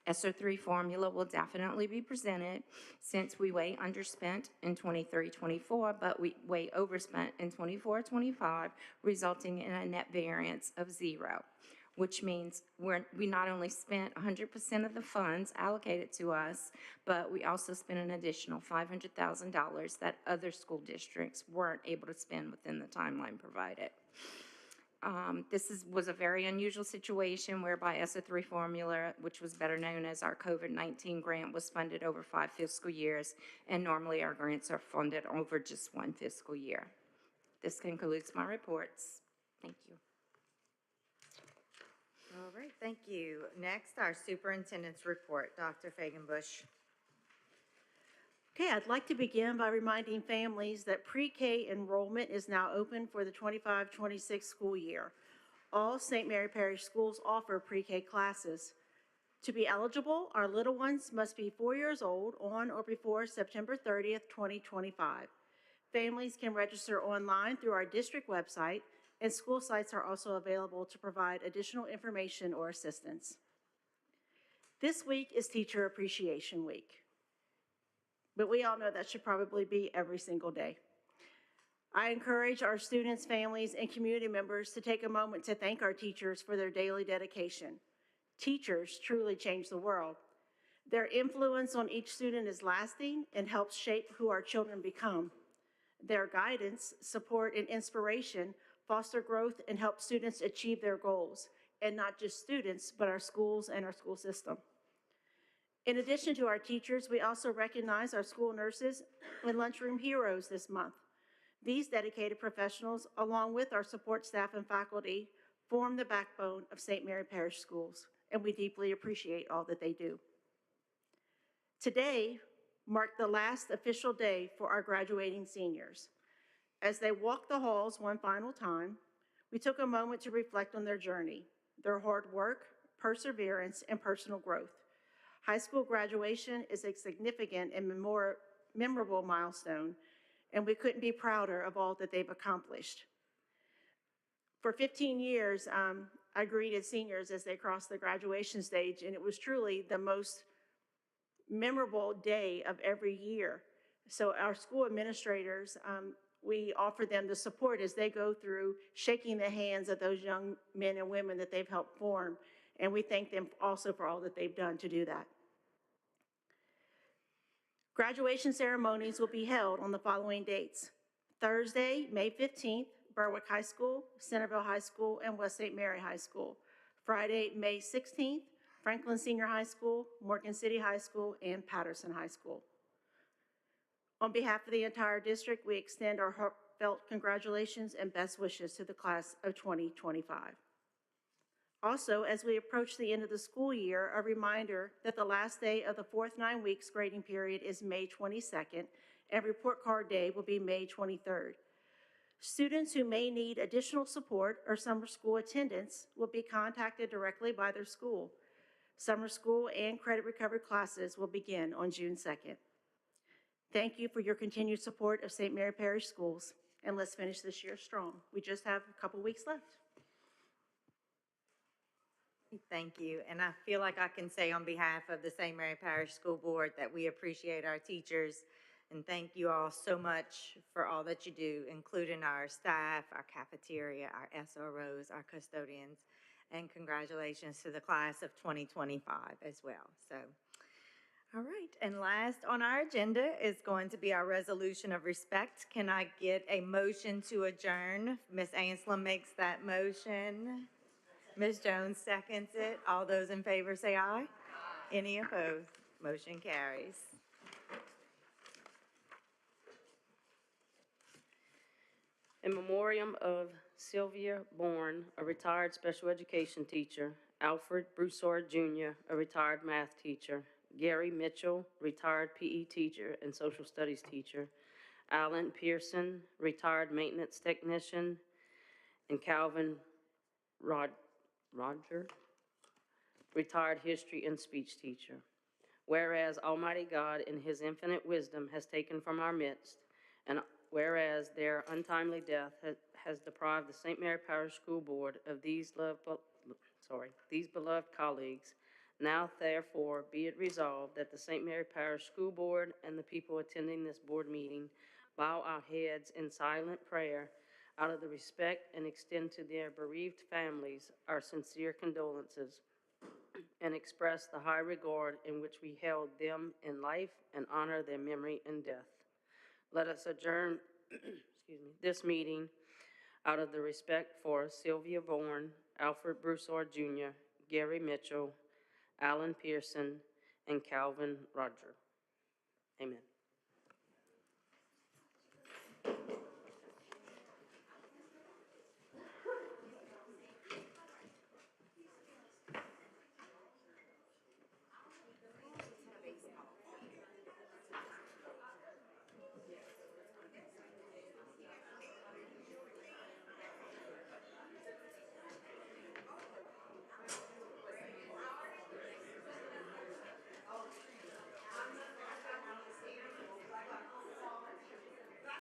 ESSER 3 formula will definitely be presented since we way underspent in 23-24, but we way overspent in 24-25, resulting in a net variance of 0. Which means we not only spent 100% of the funds allocated to us, but we also spent an additional $500,000 that other school districts weren't able to spend within the timeline provided. This was a very unusual situation whereby ESSER 3 formula, which was better known as our COVID-19 grant, was funded over 5 fiscal years, and normally our grants are funded over just 1 fiscal year. This concludes my reports. Thank you. All right, thank you. Next, our superintendent's report. Dr. Fagenbush. Okay, I'd like to begin by reminding families that pre-K enrollment is now open for the 25-26 school year. All St. Mary Parish schools offer pre-K classes. To be eligible, our little ones must be 4 years old on or before September 30th, 2025. Families can register online through our district website, and school sites are also available to provide additional information or assistance. This week is Teacher Appreciation Week, but we all know that should probably be every single day. I encourage our students, families, and community members to take a moment to thank our teachers for their daily dedication. Teachers truly change the world. Their influence on each student is lasting and helps shape who our children become. Their guidance, support, and inspiration foster growth and help students achieve their goals, and not just students, but our schools and our school system. In addition to our teachers, we also recognize our school nurses and lunchroom heroes this month. These dedicated professionals, along with our support staff and faculty, form the backbone of St. Mary Parish Schools, and we deeply appreciate all that they do. Today marked the last official day for our graduating seniors. As they walked the halls one final time, we took a moment to reflect on their journey, their hard work, perseverance, and personal growth. High school graduation is a significant and memorable milestone, and we couldn't be prouder of all that they've accomplished. For 15 years, I greeted seniors as they crossed the graduation stage, and it was truly the most memorable day of every year. So our school administrators, we offer them the support as they go through shaking the hands of those young men and women that they've helped form. And we thank them also for all that they've done to do that. Graduation ceremonies will be held on the following dates: Thursday, May 15th, Berwick High School, Centerville High School, and West St. Mary High School. Friday, May 16th, Franklin Senior High School, Morgan City High School, and Patterson High School. On behalf of the entire district, we extend our heartfelt congratulations and best wishes to the class of 2025. Also, as we approach the end of the school year, a reminder that the last day of the fourth 9 weeks grading period is May 22nd, and report card day will be May 23rd. Students who may need additional support or summer school attendance will be contacted directly by their school. Summer school and credit recovery classes will begin on June 2nd. Thank you for your continued support of St. Mary Parish Schools, and let's finish this year strong. We just have a couple weeks left. Thank you. And I feel like I can say on behalf of the St. Mary Parish School Board that we appreciate our teachers and thank you all so much for all that you do, including our staff, our cafeteria, our SROs, our custodians, and congratulations to the class of 2025 as well. So, all right. And last on our agenda is going to be our resolution of respect. Can I get a motion to adjourn? Ms. Anselm makes that motion. Ms. Jones seconds it. All those in favor say aye. Any opposed? Motion carries. In memoriam of Sylvia Bourne, a retired special education teacher, Alfred Broussard Jr., a retired math teacher, Gary Mitchell, retired PE teacher and social studies teacher, Alan Pearson, retired maintenance technician, and Calvin Roger, retired history and speech teacher. Whereas Almighty God in his infinite wisdom has taken from our midst, and whereas their untimely death has deprived the St. Mary Parish School Board of these beloved colleagues, now therefore be it resolved that the St. Mary Parish School Board and the people attending this board meeting bow our heads in silent prayer out of the respect and extend to their bereaved families our sincere condolences and express the high regard in which we held them in life and honor their memory in death. Let us adjourn this meeting out of the respect for Sylvia Bourne, Alfred Broussard Jr., Gary Mitchell, Alan Pearson, and Calvin Roger. Amen.